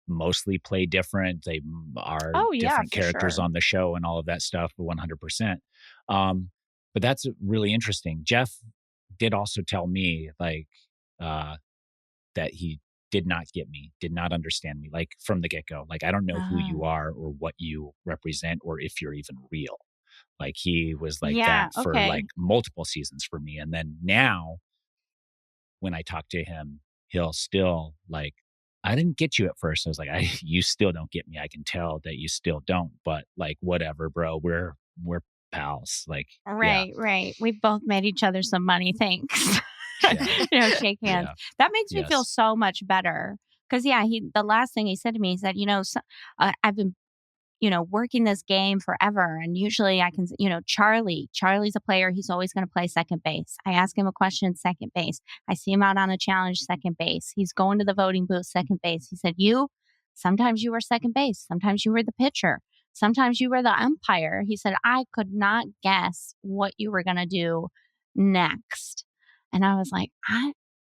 mostly play different. They are different characters on the show and all of that stuff, 100%. But that's really interesting. Jeff did also tell me that he did not get me, did not understand me, like from the get-go. Like, I don't know who you are or what you represent or if you're even real. Like he was like that for like multiple seasons for me. And then now when I talk to him, he'll still like, I didn't get you at first. I was like, you still don't get me. I can tell that you still don't, but like, whatever, bro, we're pals. Like, right. We've both made each other some money. Thanks. Shake hands. That makes me feel so much better. Cause the last thing he said to me, he said, I've been, working this game forever. And usually I can, Charlie's a player. He's always going to play second base. I ask him a question, second base. I see him out on a challenge, second base. He's going to the voting booth, second base. He said, sometimes you were second base. Sometimes you were the pitcher. Sometimes you were the umpire. He said, I could not guess what you were going to do next. And I was like, I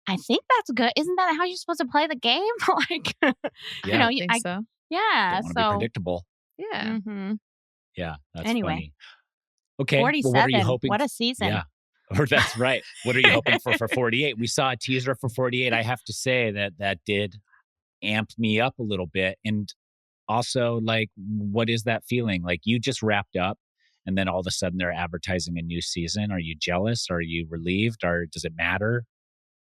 think that's good. Isn't that how you're supposed to play the game? Like, I think so. Yeah. Don't want to be predictable. Yeah. Mm-hmm. Yeah. That's funny. Okay. 47. Well, what are you hoping? What a season. Yeah. That's right. What are you hoping for 48? We saw a teaser for 48. I have to say that did amp me up a little bit. And also, like, what is that feeling? Like, you just wrapped up and then all of a sudden they're advertising a new season. Are you jealous? Are you relieved? Or does it matter?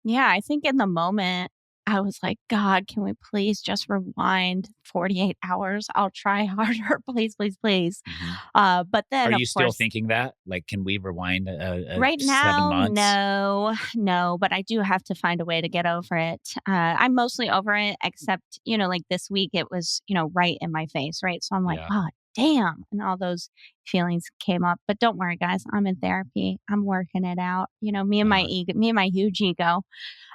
Yeah, I think in the moment, I was like, God, can we please just rewind 48 hours? I'll try harder. Please, please, please. Mm-hmm. But then, are you still thinking that? Like, can we rewind right now? 7 months? No, but I do have to find a way to get over it. I'm mostly over it, except, like this week, it was, right in my face, right? So I'm like, oh, damn, and all those feelings came up. But don't worry, guys, I'm in therapy. I'm working it out. Me and my ego, me and my huge ego.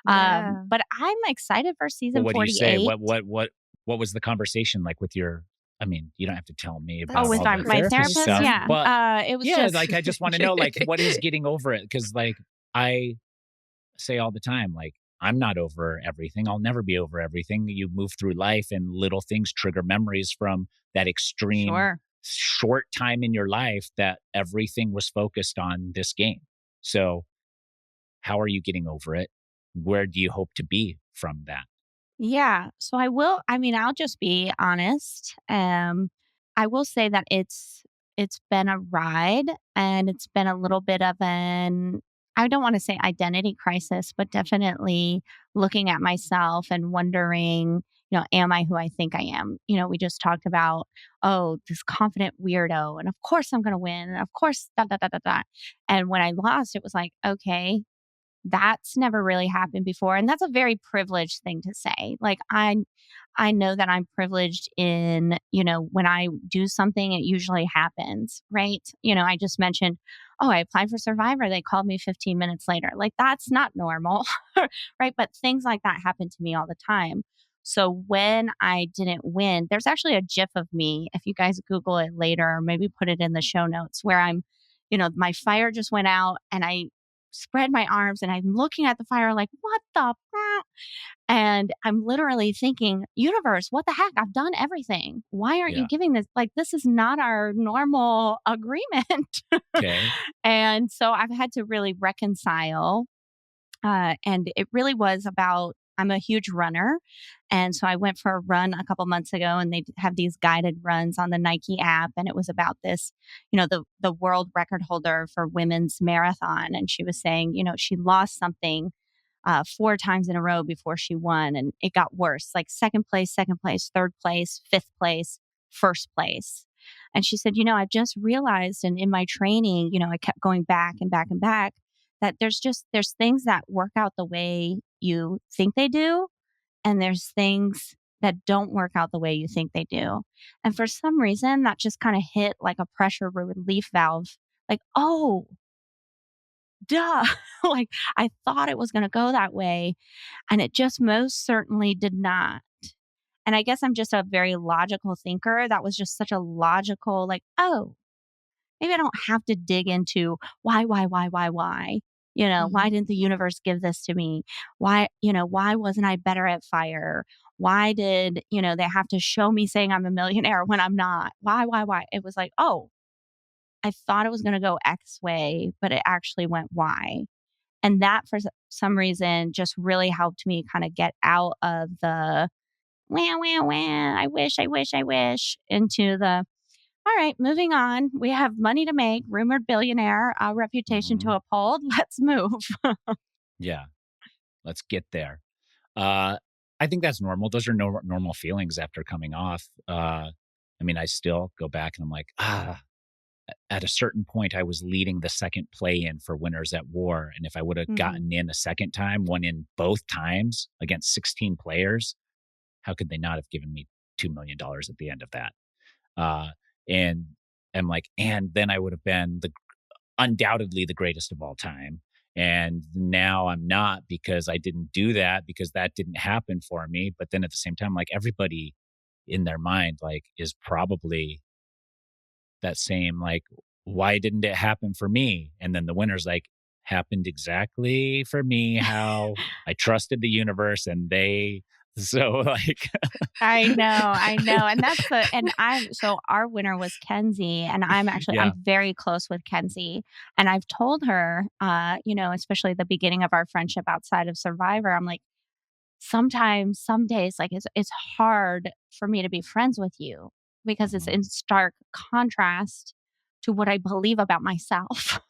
Yeah. But I'm excited for season what 48. do you say? What was the conversation like with your? I mean, you don't have to tell me about with all my the therapist. stuff, Yeah, but it was yeah, just like I just want to know, like, what is getting over it? Because like I say all the time, like I'm not over everything. I'll never be over everything. You move through life, and little things trigger memories from that extreme short time in your life that everything was focused on this game. So, how are you getting over it? Where do you hope to be from that? Yeah. So I'll just be honest. I will say that it's been a ride, and it's been a little bit of I don't want to say identity crisis, but definitely looking at myself and wondering, am I who I think I am? We just talked about, oh, this confident weirdo, and of course I'm going to win. And of course, da, da, da, da, da. And when I lost, it was like, okay, that's never really happened before, and that's a very privileged thing to say. Like, I know that I'm privileged in, when I do something, it usually happens, right? I just mentioned, oh, I applied for Survivor. They called me 15 minutes later. Like, that's not normal, right? But things like that happen to me all the time. So when I didn't win, there's actually a GIF of me, if you guys Google it later, or maybe put it in the show notes, where I'm, my fire just went out, and I spread my arms, and I'm looking at the fire like, what the? And I'm literally thinking, universe, what the heck? I've done everything. Why aren't you giving this? Like, this is not our normal agreement. Okay. And so I've had to really reconcile. And it really was about, I'm a huge runner. And so I went for a run a couple months ago, and they have these guided runs on the Nike app. And it was about this, the world record holder for women's marathon. And she was saying, she lost something 4 times in a row before she won. And it got worse, like second place, third place, fifth place, first place. And she said, I just realized, and in my training, I kept going back and back and back, that there's things that work out the way you think they do. And there's things that don't work out the way you think they do. And for some reason, that just kind of hit like a pressure relief valve. Like, oh, duh. Like, I thought it was going to go that way, and it just most certainly did not. And I guess I'm just a very logical thinker. That was just such a logical, like, oh, maybe I don't have to dig into why. Why didn't the universe give this to me? Why wasn't I better at fire? Why did, they have to show me saying I'm a millionaire when I'm not? Why? It was like, oh, I thought it was going to go X way, but it actually went Y. And that for some reason just really helped me kind of get out of the wah, wah, wah, I wish, into the, all right, moving on. We have money to make, rumored billionaire, a reputation to uphold. Let's move. Yeah, let's get there. I think that's normal. Those are normal feelings after coming off. I mean, I still go back and I'm like, at a certain point, I was leading the second play-in for Winners at War. And if I would have gotten in a second time, won in both times against 16 players, how could they not have given me $2 million at the end of that? And I'm like, and then I would have been undoubtedly the greatest of all time. And now I'm not, because I didn't do that, because that didn't happen for me. But then at the same time, like, everybody in their mind, like, is probably that same, like, why didn't it happen for me? And then the winner's like, happened exactly for me, how I trusted the universe, and so like I know. And so our winner was Kenzie, and I'm very close with Kenzie. And I've told her, especially the beginning of our friendship outside of Survivor, I'm like, sometimes, some days, like, it's hard for me to be friends with you, because it's in stark contrast to what I believe about myself.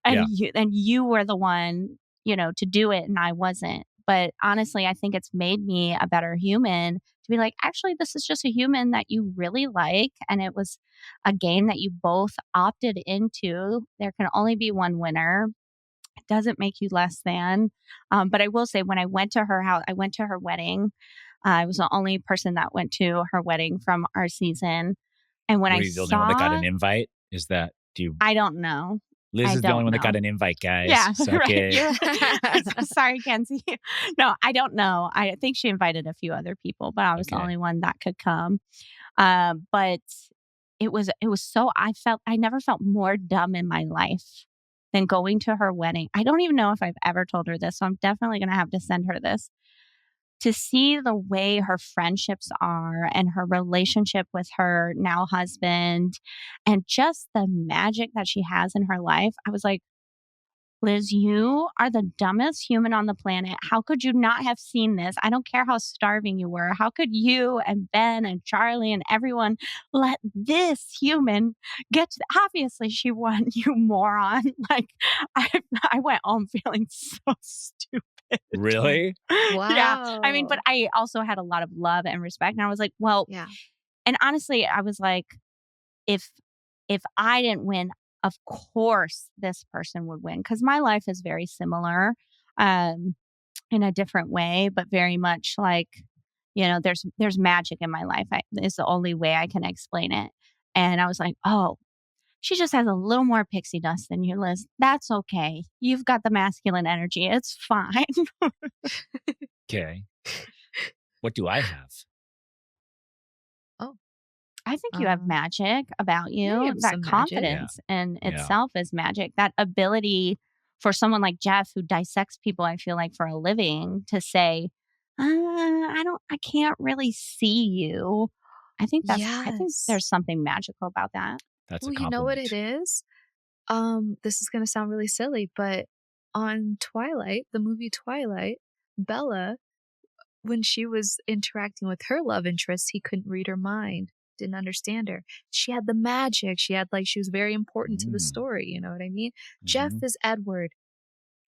And you were the one, to do it, and I wasn't. But honestly, I think it's made me a better human to be like, actually, this is just a human that you really like. And it was a game that you both opted into. There can only be one winner. It doesn't make you less than. But I will say, when I went to her house, I went to her wedding. I was the only person that went to her wedding from our season. And when Were you the only one that got an invite? Is that, I don't know. Liz is the only one that got an invite, guys. Yeah, right. Sorry, Kenzie. No, I don't know. I think she invited a few other people, but I was the only one that could come. But it was so, I never felt more dumb in my life than going to her wedding. I don't even know if I've ever told her this, so I'm definitely going to have to send her this. To see the way her friendships are and her relationship with her now husband and just the magic that she has in her life, I was like, Liz, you are the dumbest human on the planet. How could you not have seen this? I don't care how starving you were. How could you and Ben and Charlie and everyone let this human get to obviously she won, you moron. Like I went home feeling so stupid. Really? Wow. Yeah. I mean, but I also had a lot of love and respect. And I was like, well, yeah. And honestly, I was like, if I didn't win, of course this person would win, because my life is very similar in a different way, but very much like, there's magic in my life. It's the only way I can explain it. And I was like, oh, she just has a little more pixie dust than you, Liz. That's okay. You've got the masculine energy. It's fine. Okay. What do I have? I think you have magic about you. That confidence in itself is magic. That ability for someone like Jeff, who dissects people, I feel like, for a living, to say, I can't really see you. I think there's something magical about that. That's a compliment. You know what it is? This is going to sound really silly, but on Twilight, the movie Twilight, Bella, when she was interacting with her love interest, he couldn't read her mind, didn't understand her. She had the magic. She was very important to the story. You know what I mean? Mm-hmm. Jeff is Edward.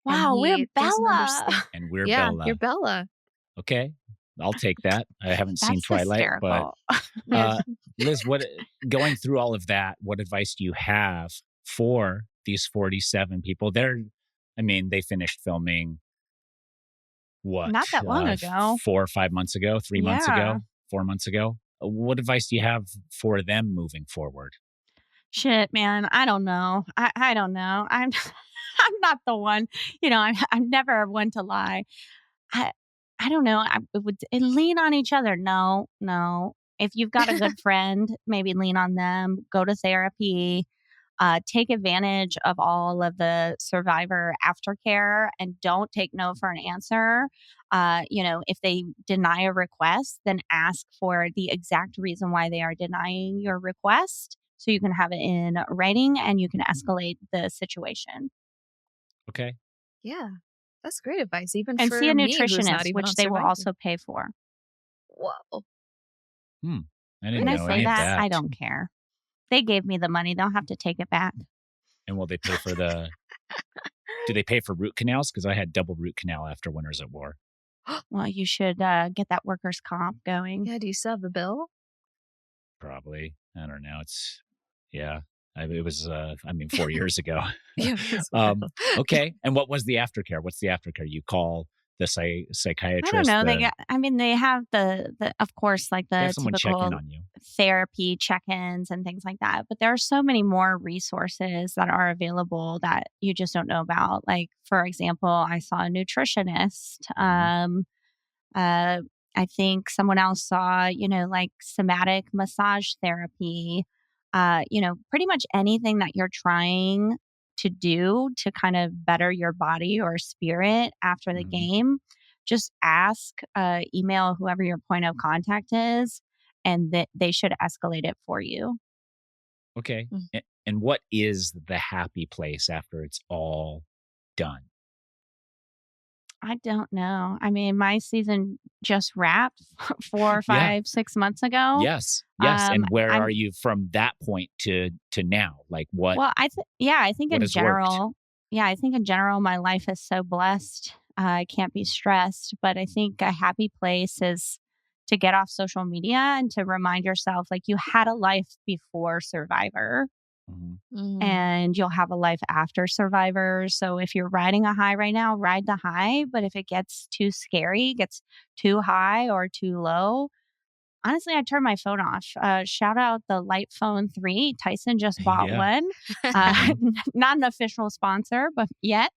Wow, we're Bella. And we're Bella. You're Bella. Okay. I'll take that. I haven't seen Twilight, hysterical. But Liz, going through all of that, what advice do you have for these 47 people? They finished filming not that long ago, 4 or 5 months ago, 3 months ago, 4 months ago. What advice do you have for them moving forward? Shit, man. I don't know. I don't know. I'm not the one, I'm never one to lie. I don't know. It would lean on each other. No. If you've got a good friend, maybe lean on them, go to therapy, take advantage of all of the survivor aftercare, and don't take no for an answer. If they deny a request, then ask for the exact reason why they are denying your request, so you can have it in writing and you can escalate the situation. Okay. Yeah. That's great advice. Even and for see a me, nutritionist, which they will also pay for. Whoa. I didn't know any of that. I don't care. They gave me the money. They'll have to take it back. And will they pay for do they pay for root canals? Because I had double root canal after Winners at War. Well, you should get that workers' comp going. Yeah, do you still have the bill? Probably. I don't know. It was 4 years ago. Okay. And what was the aftercare? What's the aftercare? You call the psychiatrist? I don't know. They have the of course, like the typical therapy check-ins and things like that. But there are so many more resources that are available that you just don't know about. Like, for example, I saw a nutritionist. I think someone else saw, like somatic massage therapy. Pretty much anything that you're trying to do to kind of better your body or spirit after the game, just ask, email whoever your point of contact is, and they should escalate it for you. Okay. And what is the happy place after it's all done? I don't know. I mean, my season just wrapped 4, 5, 6 months ago. Yes. And where are you from that point to now? Like what? Well, I think in general, I think in general, my life is so blessed. I can't be stressed, but I think a happy place is to get off social media and to remind yourself, like, you had a life before Survivor. And you'll have a life after Survivor. So if you're riding a high right now, ride the high. But if it gets too scary, gets too high or too low, honestly, I turned my phone off. Shout out the Light Phone 3. Tyson just bought one. Not an official sponsor, but yet.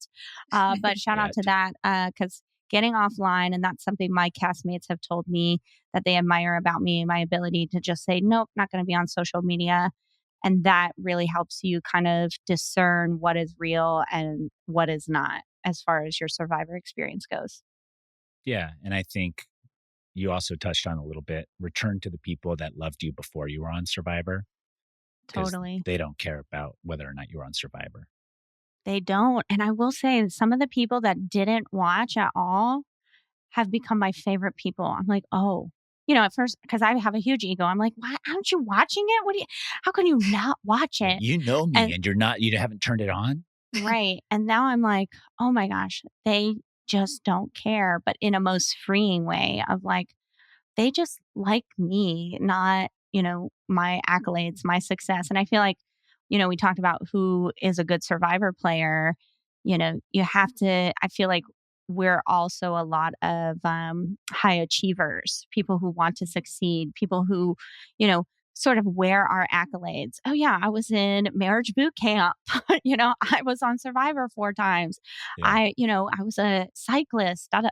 But shout out to that because getting offline, and that's something my castmates have told me that they admire about me, my ability to just say, nope, not going to be on social media. And that really helps you kind of discern what is real and what is not as far as your Survivor experience goes. Yeah. And I think you also touched on a little bit, return to the people that loved you before you were on Survivor. Totally. They don't care about whether or not you were on Survivor. They don't. And I will say some of the people that didn't watch at all have become my favorite people. I'm like, oh, at first, because I have a huge ego, I'm like, why aren't you watching it? How can you not watch it? You know me and you haven't turned it on. Right. And now I'm like, oh my gosh, they just don't care, but in a most freeing way of like, they just like me, not, my accolades, my success. And I feel like, we talked about who is a good Survivor player. You have to, I feel like we're also a lot of high achievers, people who want to succeed, people who, sort of wear our accolades. Oh yeah, I was in marriage boot camp. I was on Survivor 4 times. Yeah. I was a cyclist. I.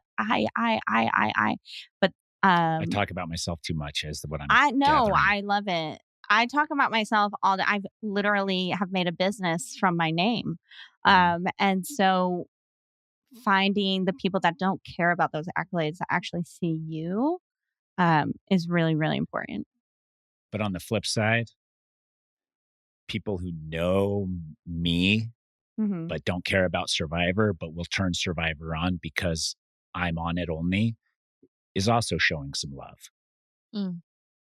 But I talk about myself too much as what I know. I love it. I talk about myself all the. I've literally have made a business from my name, and so finding the people that don't care about those accolades that actually see you is really, really important. But on the flip side, people who know me, but don't care about Survivor, but will turn Survivor on because I'm on it only, is also showing some love.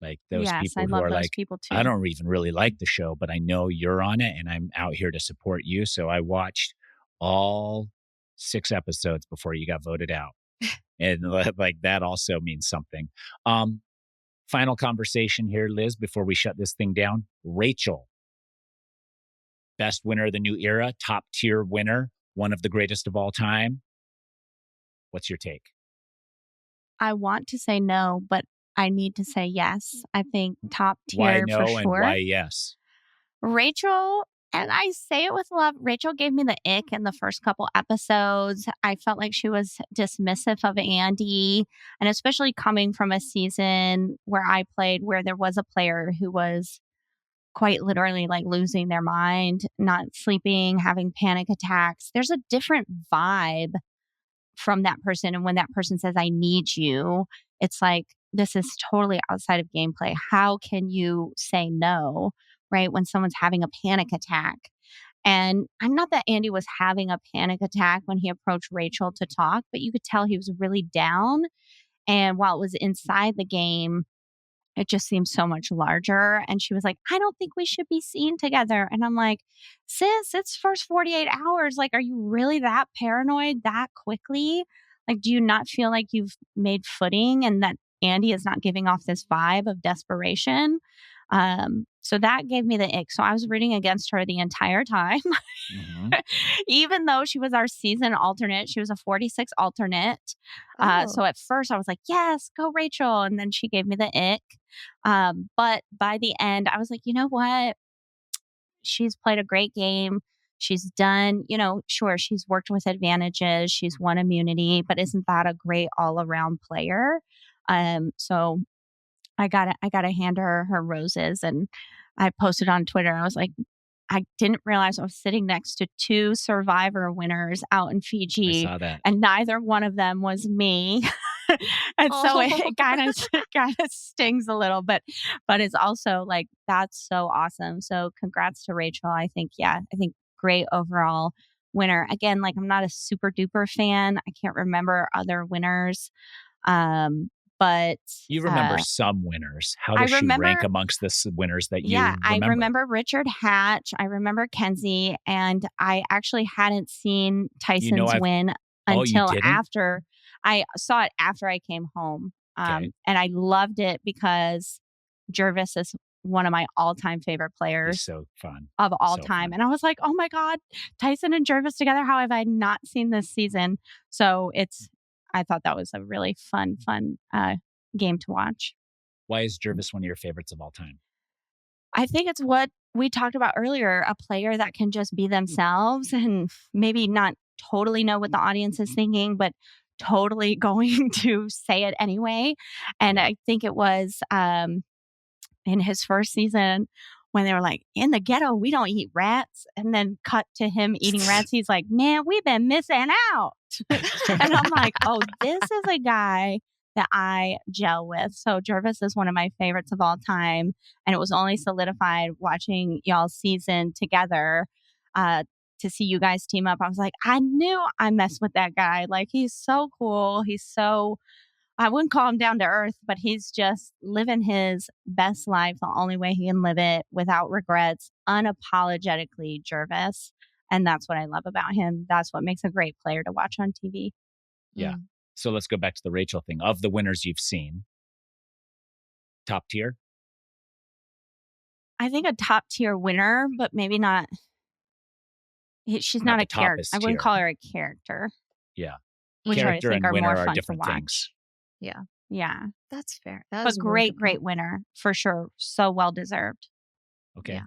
Like those people who are like, I don't even really like the show, but I know you're on it and I'm out here to support you. So I watched all 6 episodes before you got voted out. And like that also means something. Final conversation here, Liz, before we shut this thing down. Rachel, best winner of the new era, top tier winner, one of the greatest of all time. What's your take? I want to say no, but I need to say yes. I think top tier why no for sure. And why yes? Rachel, and I say it with love, Rachel gave me the ick in the first couple episodes. I felt like she was dismissive of Andy, and especially coming from a season where I played where there was a player who was quite literally like losing their mind, not sleeping, having panic attacks. There's a different vibe from that person. And when that person says, I need you, it's like, this is totally outside of gameplay. How can you say no, right? When someone's having a panic attack. And I'm not that Andy was having a panic attack when he approached Rachel to talk, but you could tell he was really down. And while it was inside the game, it just seems so much larger. And she was like, I don't think we should be seen together. And I'm like, sis, it's first 48 hours. Like, are you really that paranoid that quickly? Like, do you not feel like you've made footing and that Andy is not giving off this vibe of desperation? So that gave me the ick. So I was rooting against her the entire time. Even though she was our season alternate, she was a 46 alternate. So at first I was like, yes, go Rachel. And then she gave me the ick. But by the end, I was like, you know what? She's played a great game. She's done, sure, she's worked with advantages. She's won immunity, but isn't that a great all around player? So I gotta hand her roses. And I posted on Twitter. I was like, I didn't realize I was sitting next to 2 Survivor winners out in Fiji. I saw that. And neither one of them was me. And so it kind of stings a little, but it's also like, that's so awesome. So congrats to Rachel. I think great overall winner. Again, like I'm not a super duper fan. I can't remember other winners. But you remember some winners. How does she rank amongst the winners that you remember? I remember Richard Hatch. I remember Kenzie. And I actually hadn't seen Tyson's win until after. I saw it after I came home. And I loved it because Jervis is one of my all-time favorite players. He's so fun. Of all time. And I was like, oh my God, Tyson and Jervis together. How have I not seen this season? So I thought that was a really fun game to watch. Why is Jervis one of your favorites of all time? I think it's what we talked about earlier, a player that can just be themselves and maybe not totally know what the audience is thinking, but totally going to say it anyway. And I think it was in his first season when they were like, in the ghetto, we don't eat rats. And then cut to him eating rats. He's like, man, we've been missing out. And I'm like, oh, this is a guy that I gel with. So Jervis is one of my favorites of all time. And it was only solidified watching y'all's season together to see you guys team up. I was like, I knew I messed with that guy. Like, he's so cool. He's so, I wouldn't call him down to earth, but he's just living his best life the only way he can live it without regrets, unapologetically Jervis. And that's what I love about him. That's what makes a great player to watch on TV. Yeah. So let's go back to the Rachel thing. Of the winners you've seen, top tier? I think a top tier winner, but maybe not. She's not a character. I wouldn't call her a character. Yeah. Which character I think and winner are more fun different to watch. things. Yeah. Yeah. That's fair. But great winner for sure. So well deserved. Okay.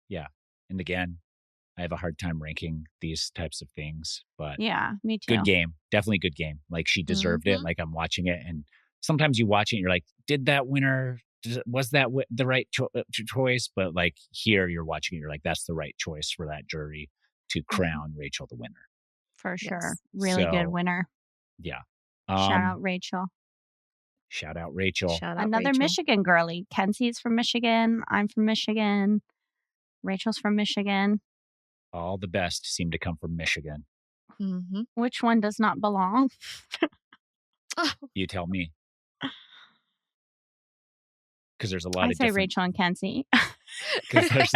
Yeah. And again, I have a hard time ranking these types of things, but yeah, me too. Good game. Definitely good game. Like, she deserved it. Like, I'm watching it, and sometimes you watch it and you're like, did that winner, was that the right choice? But like, here you're watching it, you're like, that's the right choice for that jury to crown Rachel the winner. For sure. Yes. Really good winner. Yeah. Shout out Rachel. Shout out Rachel. Another Michigan girly. Kenzie's from Michigan. I'm from Michigan. Rachel's from Michigan. All the best seem to come from Michigan. Mm-hmm. Which one does not belong? You tell me. Because there's a lot of different... Rachel and Kenzie. Because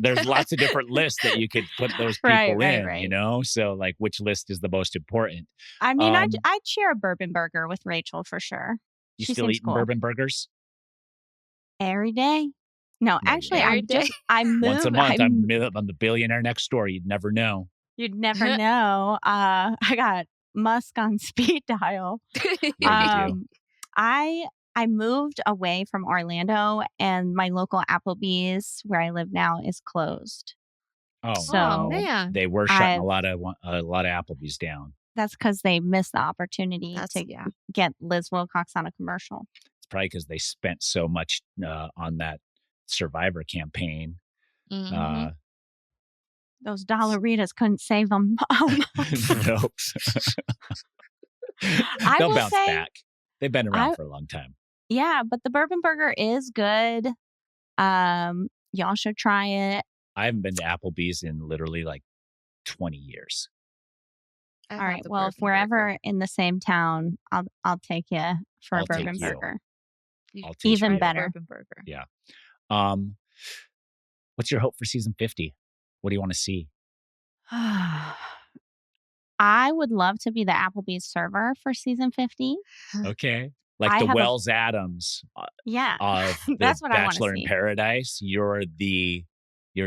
there's lots of different lists that you could put those people in, you know? So, like, which list is the most important? I mean, I'd share a bourbon burger with Rachel for sure. You still eating bourbon burgers? Every day. No, actually, I moved. Once a month, I'm the billionaire next door. You'd never know. You'd never know. I got Musk on speed dial. I moved away from Orlando, and my local Applebee's where I live now is closed. Oh, so man. They were shutting a lot of Applebee's down. That's because they missed the opportunity to get Liz Wilcox on a commercial. It's probably because they spent so much on that Survivor campaign. Mm-hmm. Those Dollaritas couldn't save them. Nope. They'll bounce back. They've been around for a long time. Yeah, but the bourbon burger is good. Y'all should try it. I haven't been to Applebee's in literally like 20 years. All right. Well, if we're ever in the same town, I'll take you for a bourbon burger. Even better. Bourbon burger. Yeah. What's your hope for season 50? What do you want to see? I would love to be the Applebee's server for season 50. Okay. Like the Wells Adams of the That's what Bachelor in Paradise. You're the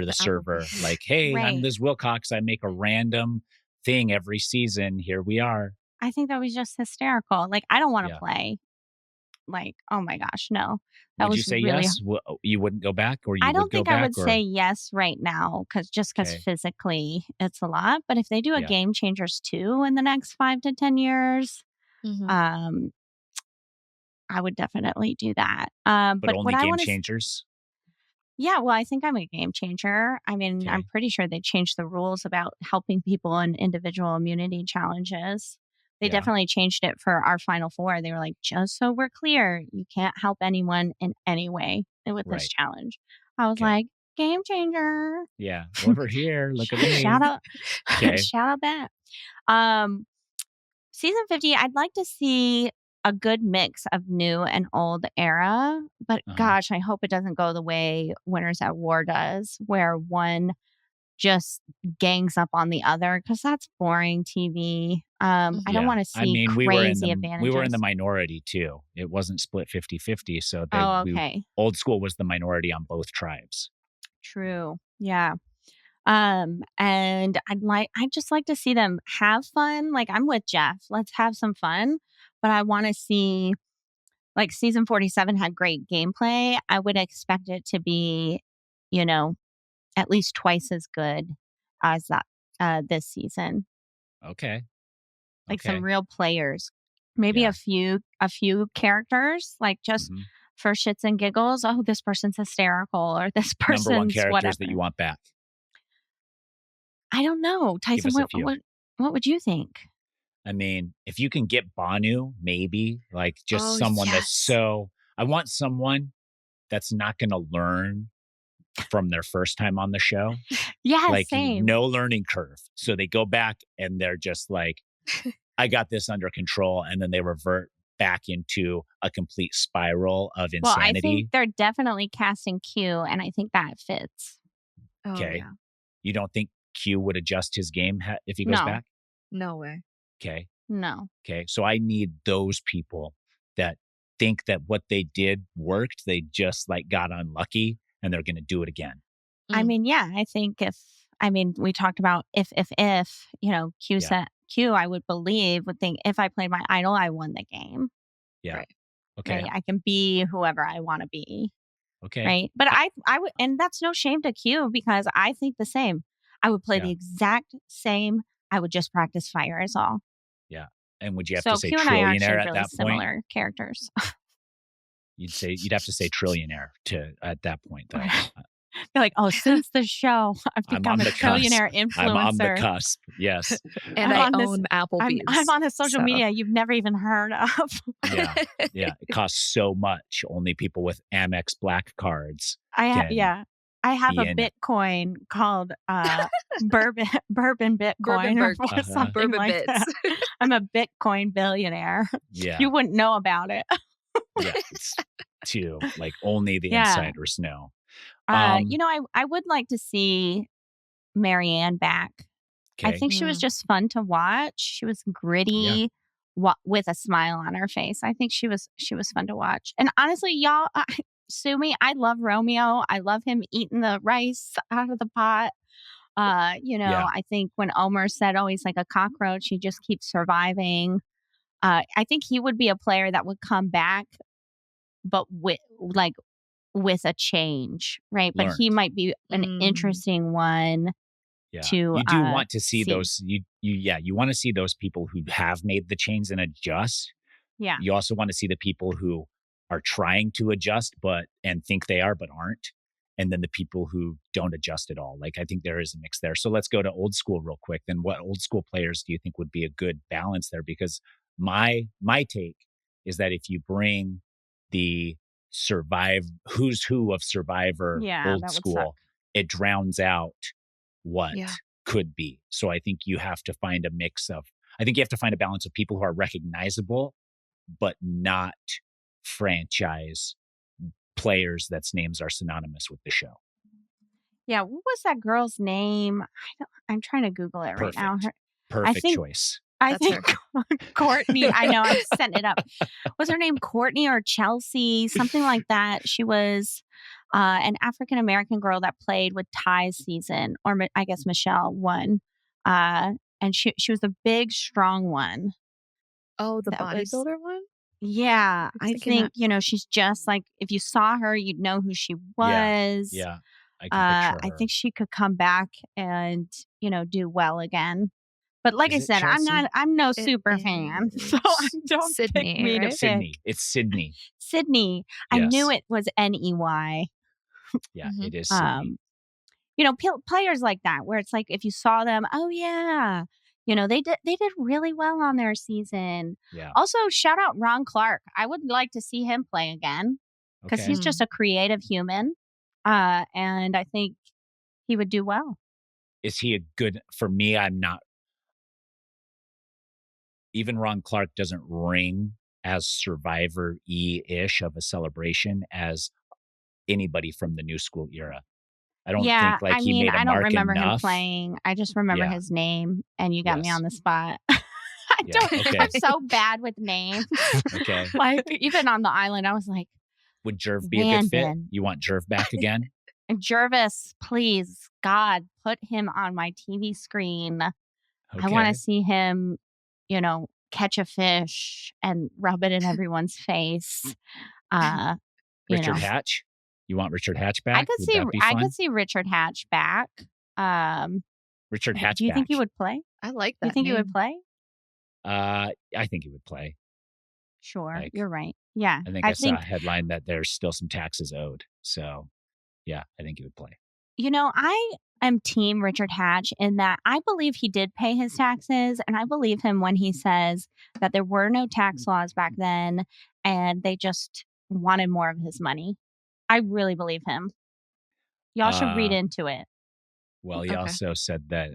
server. Like, hey, I'm Liz Wilcox. I make a random thing every season. Here we are. I think that was just hysterical. Like, I don't want to play. Like, oh my gosh, no. Would you say yes? You wouldn't go back, or I don't think I would say yes right now, because physically it's a lot. But if they do a Game Changers 2 in the next 5 to 10 years, I would definitely do that. But only Game Changers? Yeah, well, I think I'm a game changer. I mean, I'm pretty sure they changed the rules about helping people in individual immunity challenges. They definitely changed it for our Final Four. They were like, just so we're clear, you can't help anyone in any way with this challenge. I was like, game changer. Yeah, over here. Look at me. Shout out that. Season 50, I'd like to see a good mix of new and old era. But gosh, I hope it doesn't go the way Winners at War does, where one just gangs up on the other, because that's boring TV. I don't want to see crazy advantages. We were in the minority too. It wasn't split 50-50. So old school was the minority on both tribes. True. Yeah. And I'd just like to see them have fun. Like, I'm with Jeff. Let's have some fun. But I want to see like season 47 had great gameplay, I would expect it to be, you know, at least twice as good as that this season. Okay. Like some real players. Maybe a few characters, like just for shits and giggles. Oh, this person's hysterical, or this person's Number one characters whatever. that you want back. I don't know, Tyson. What would you think? I mean, if you can get Banu, maybe like just someone that's so. I want someone that's not going to learn from their first time on the show. Yeah, like same. No learning curve. So they go back and they're just like, I got this under control, and then they revert back into a complete spiral of insanity. Well, I think they're definitely casting Q, and I think that fits. Okay. Yeah. You don't think Q would adjust his game if he goes back? No way. Okay. No. Okay. So I need those people that think that what they did worked. They just like got unlucky and they're going to do it again. I mean, yeah, I think we talked about if, you know, Q, I would think if I played my idol, I won the game. Yeah. Right. Okay. Right? I can be whoever I want to be. Okay. Right. But I would, and that's no shame to Q, because I think the same. I would play the exact same. I would just practice fire is all. Yeah. And would you have to say Q and trillionaire I are actually at really that similar point? Characters. You'd have to say trillionaire at that point, though. They're like, since the show, I've become a trillionaire influencer. I'm on the cusp. Yes. And I own Applebee's. I'm on a social media you've never even heard of. Yeah. It costs so much. Only people with Amex Black cards. I have a Bitcoin called Bourbon Bitcoin or something Bourbon like Bits. that. I'm a Bitcoin billionaire. Yeah. You wouldn't know about it. Yeah. It's too like only the insiders know. You know, I would like to see Marianne back. Okay. I think she was just fun to watch. She was gritty with a smile on her face. I think she was fun to watch. And honestly, y'all, sue me. I love Romeo. I love him eating the rice out of the pot. You know, I think when Omer said, he's like a cockroach, he just keeps surviving. I think he would be a player that would come back, but with a change, right? But he might be an interesting one. Yeah. You do want to see those. You want to see those people who have made the change and adjust. Yeah. You also want to see the people who are trying to adjust and think they are but aren't, and then the people who don't adjust at all. Like I think there is a mix there. So let's go to old school real quick. Then what old school players do you think would be a good balance there? Because my take is that if you bring the who's who of Survivor old school, it drowns out what could be. So I think you have to find a balance of people who are recognizable but not franchise players that's names are synonymous with the show. Yeah, what was that girl's name? I'm trying to Google it right now. Perfect choice. I think Courtney. I know, I'm setting it up. Was her name Courtney or Chelsea? Something like that. She was an African-American girl that played with Ty's season, or I guess Michelle won. And she was the big, strong one. Oh, the bodybuilder one? Yeah. I think, you know, she's just like, if you saw her, you'd know who she was. Yeah. I can picture her. I think she could come back and, you know, do well again. But like I said, Chelsea? I'm no super fan. So don't Sydney, pick me to Sydney. pick. It's Sydney. Sydney. I knew it was Ney. Yeah, it is Sydney. You know, players like that, where it's like, if you saw them, you know, they did really well on their season. Yeah. Also, shout out Ron Clark. I would like to see him play again, because he's just a creative human. And I think he would do well. Is he a good, for me, I'm not. Even Ron Clark doesn't ring as Survivor-y-ish of a celebration as anybody from the new school era. I don't think like he made a mark enough. I don't remember him playing. I just remember his name, and you got me on the spot. I'm so bad with names. Okay. Like, even on the island, I was like, would Jerv be a good fit? You want Jerv back again? And Jervis, please, God, put him on my TV screen. I want to see him, you know, catch a fish and rub it in everyone's face. Richard Hatch? You want Richard Hatch back? I could see Richard Hatch back. Richard Hatch. Do you think he would play? I like that. You think he would play? I think he would play. Sure, you're right. Yeah, I think I saw a headline that there's still some taxes owed. So, yeah, I think he would play. I am team Richard Hatch in that I believe he did pay his taxes, and I believe him when he says that there were no tax laws back then, and they just wanted more of his money. I really believe him. Y'all should read into it. Well, he also said that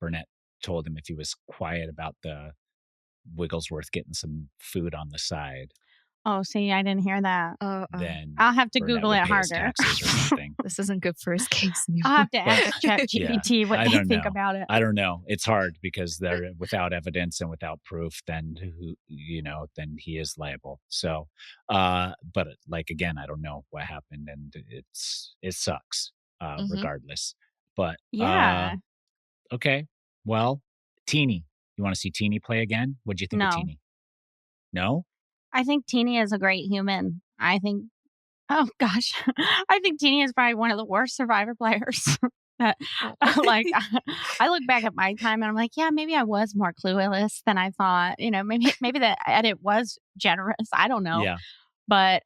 Burnett told him if he was quiet about the Wigglesworth getting some food on the side. Oh, see, I didn't hear that. Then I'll have to Burnett Google it harder. Taxes or something. This isn't good for his case anymore. I'll have to ask ChatGPT what they think about it. I don't know. It's hard because they're without evidence and without proof, then then he is liable. So, but again, I don't know what happened, and it sucks regardless. But yeah. Okay. Well, Teeny. You want to see Teeny play again? What'd you think of Teeny? No? I think Teeny is a great human. I think Teeny is probably one of the worst Survivor players. I look back at my time and I'm like, yeah, maybe I was more clueless than I thought. Maybe the edit was generous. I don't know. Yeah. But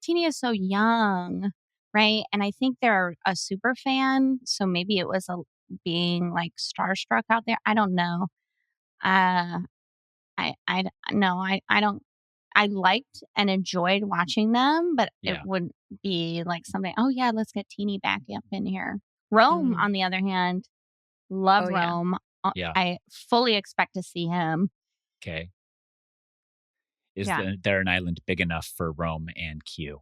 Teeny is so young, right? And I think they're a super fan. So maybe it was being like starstruck out there. I don't know. I don't. I liked and enjoyed watching them, but it wouldn't be like something. Oh yeah, let's get Teeny back up in here. Rome, on the other hand, love Rome. Yeah. I fully expect to see him. Okay. Is there an island big enough for Rome and Q?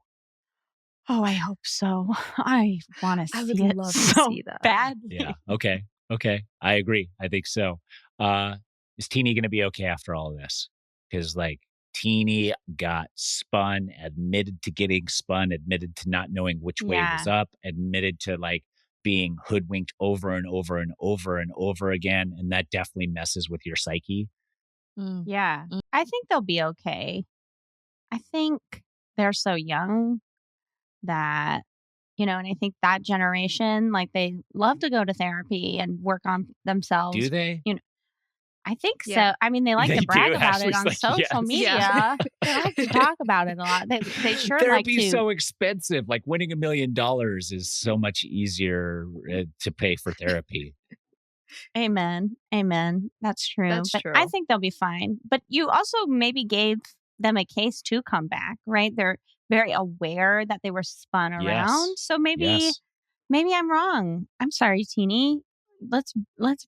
Oh, I hope so. I want to see it. I would love to see that badly. Yeah. Okay. I agree. I think so. Is Teeny going to be okay after all of this? Because Teeny got spun, admitted to getting spun, admitted to not knowing which way was up, admitted to being hoodwinked over and over and over and over again. And that definitely messes with your psyche. Yeah. I think they'll be okay. I think they're so young that, and I think that generation, they love to go to therapy and work on themselves. Do they? I think so. I mean, they like to brag about it on social media. Yeah. They like to talk about it a lot. They sure like to. Therapy's so expensive. Winning $1 million is so much easier to pay for therapy. Amen. That's true. That's true. I think they'll be fine. But you also maybe gave them a case to come back, right? They're very aware that they were spun around. Yes. So maybe I'm wrong. I'm sorry, Teeny. Let's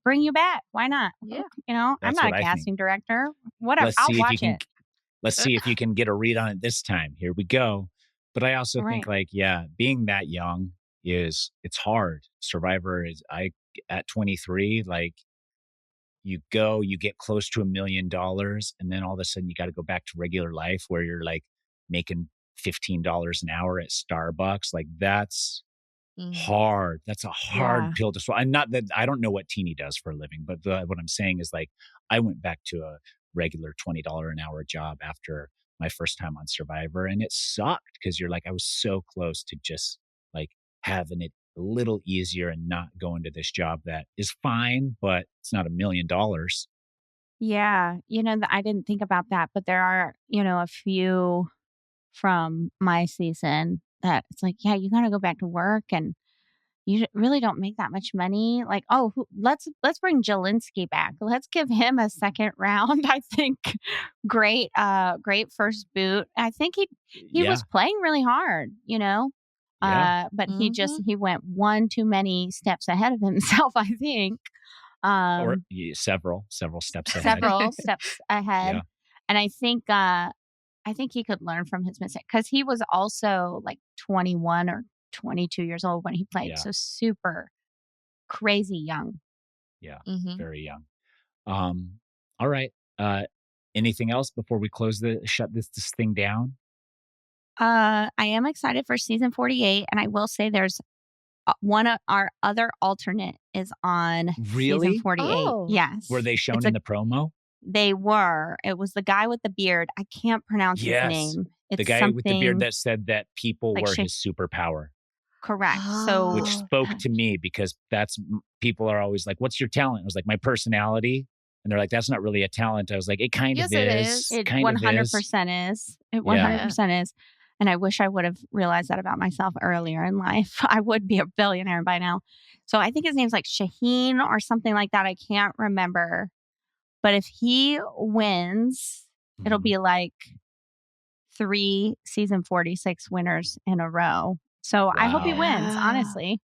bring you back. Why not? Yeah. I'm not a casting director. Whatever. I'll watch it. Let's see if you can get a read on it this time. Here we go. But I also think being that young it's hard. Survivor is at 23, you get close to $1 million, and then all of a sudden you got to go back to regular life where you're making $15 an hour at Starbucks. That's hard. That's a hard pill to swallow. And not that I don't know what Teeny does for a living, but what I'm saying is I went back to a regular $20 an hour job after my first time on Survivor, and it sucked because you're I was so close to just having it a little easier and not going to this job that is fine, but it's not $1 million. Yeah. I didn't think about that, but there are, a few from my season that it's you got to go back to work and you really don't make that much money. Let's bring Jelinski back. Let's give him a second round. I think great first boot. I think he was playing really hard, but he went one too many steps ahead of himself, I think. Or several steps ahead. Several steps ahead. Yeah. And I think he could learn from his mistake because he was also 21 or 22 years old when he played. Yeah. So super crazy young. Yeah. Very young. All right. Anything else before we shut this thing down? I am excited for season 48, and I will say there's one of our other alternate is on season 48. Oh. Yes. Were they shown in the promo? They were. It was the guy with the beard. I can't pronounce his name. It's the guy with the beard that said that people were his superpower. Correct. Which spoke to me because people are always like, what's your talent? I was like, my personality. And they're like, that's not really a talent. I was like, it kind of is. It 100% is. It 100% is. And I wish I would have realized that about myself earlier in life. I would be a billionaire by now. So I think his name's like Shaheen or something like that. I can't remember. But if he wins, it'll be like 3 season 46 winners in a row. So I hope he wins, honestly.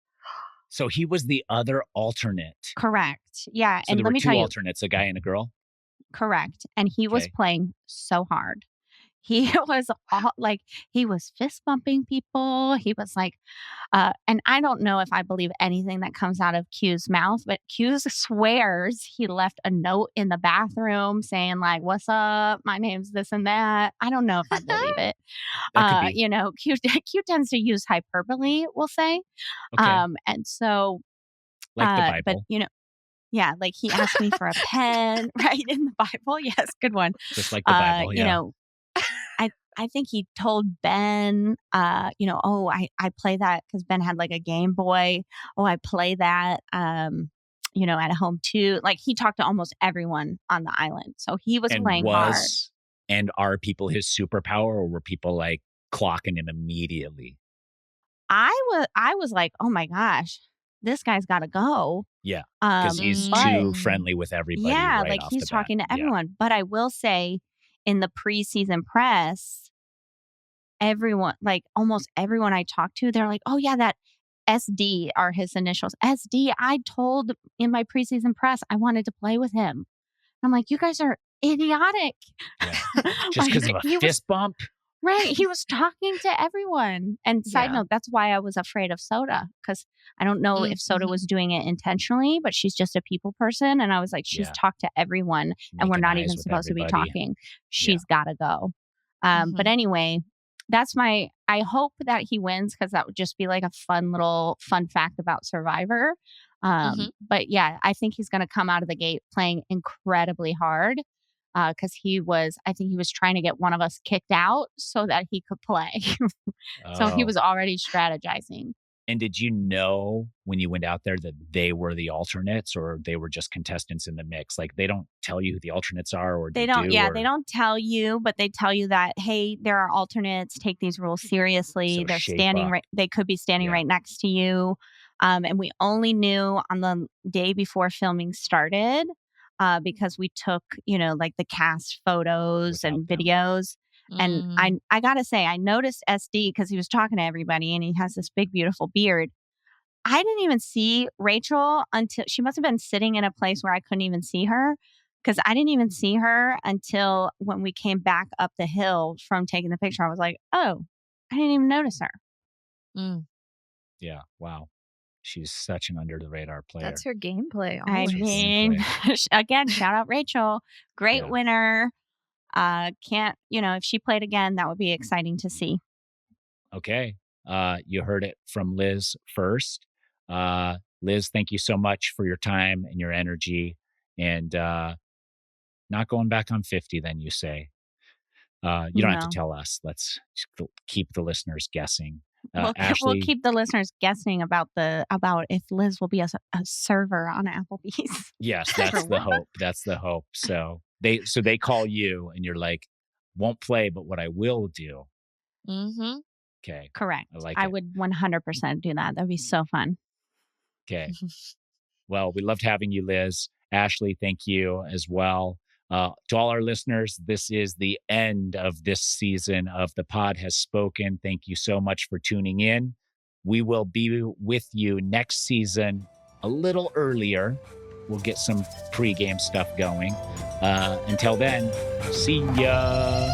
So he was the other alternate. Correct. Yeah. So and there were two alternates, a guy and a girl? Correct. And he was playing so hard. He was he was fist bumping people. He was like, and I don't know if I believe anything that comes out of Q's mouth, but Q swears he left a note in the bathroom saying like, what's up? My name's this and that. I don't know if I believe it. You know, Q tends to use hyperbole, we'll say. Okay. And so, like the Bible. But you know, yeah, like he asked me for a pen, right? In the Bible. Yes. Good one. Just like the Bible. You know, I think he told Ben, you know, oh, I play that because Ben had like a Game Boy. Oh, I play that, you know, at home too. Like he talked to almost everyone on the island. So he was playing hard. And are people his superpower or were people like clocking him immediately? I was like, oh my gosh, this guy's got to go. Yeah. Because he's too friendly with everybody. Yeah. Right like off he's the talking bat. to everyone. But I will say, in the preseason press, everyone, like almost everyone I talked to, they're like, oh yeah, that SD are his initials. SD, I told in my preseason press I wanted to play with him. I'm like, you guys are idiotic. Yeah. Just because of a fist bump? Right. He was talking to everyone. And side note, that's why I was afraid of Soda, because I don't know if Soda was doing it intentionally, but she's just a people person. And I was like, she's talked to everyone and we're not even supposed to be talking. She's got to go. But anyway, I hope that he wins because that would just be like a fun fact about Survivor. But yeah, I think he's going to come out of the gate playing incredibly hard. Because I think he was trying to get one of us kicked out so that he could play. So he was already strategizing. And did you know when you went out there that they were the alternates or they were just contestants in the mix? Like they don't tell you who the alternates are or they don't. They don't tell you, but they tell you that, hey, there are alternates. Take these rules seriously. So they're standing right. They could be standing right next to you. And we only knew on the day before filming started. Because we took, you know, like the cast photos and videos. And I got to say, I noticed SD because he was talking to everybody and he has this big, beautiful beard. I didn't even see Rachel until she must have been sitting in a place where I couldn't even see her because I didn't even see her until when we came back up the hill from taking the picture. I was like, oh, I didn't even notice her. Yeah. Wow. She's such an under the radar player. That's her gameplay. I mean, again, shout out Rachel. Great winner. Can't, you know, if she played again, that would be exciting to see. Okay. You heard it from Liz first. Liz, thank you so much for your time and your energy and not going back on 50 then you say. You don't have to tell us. Let's keep the listeners guessing. Ashleigh, we'll keep the listeners guessing about if Liz will be a server on Applebee's. Yes, that's the hope. That's the hope. So they call you and you're like, won't play, but what I will do. Okay. Correct. I would 100% do that. That'd be so fun. Okay. Well, we loved having you, Liz. Ashleigh, thank you as well. To all our listeners, this is the end of this season of The Pod Has Spoken. Thank you so much for tuning in. We will be with you next season a little earlier. We'll get some pregame stuff going. Until then, see ya.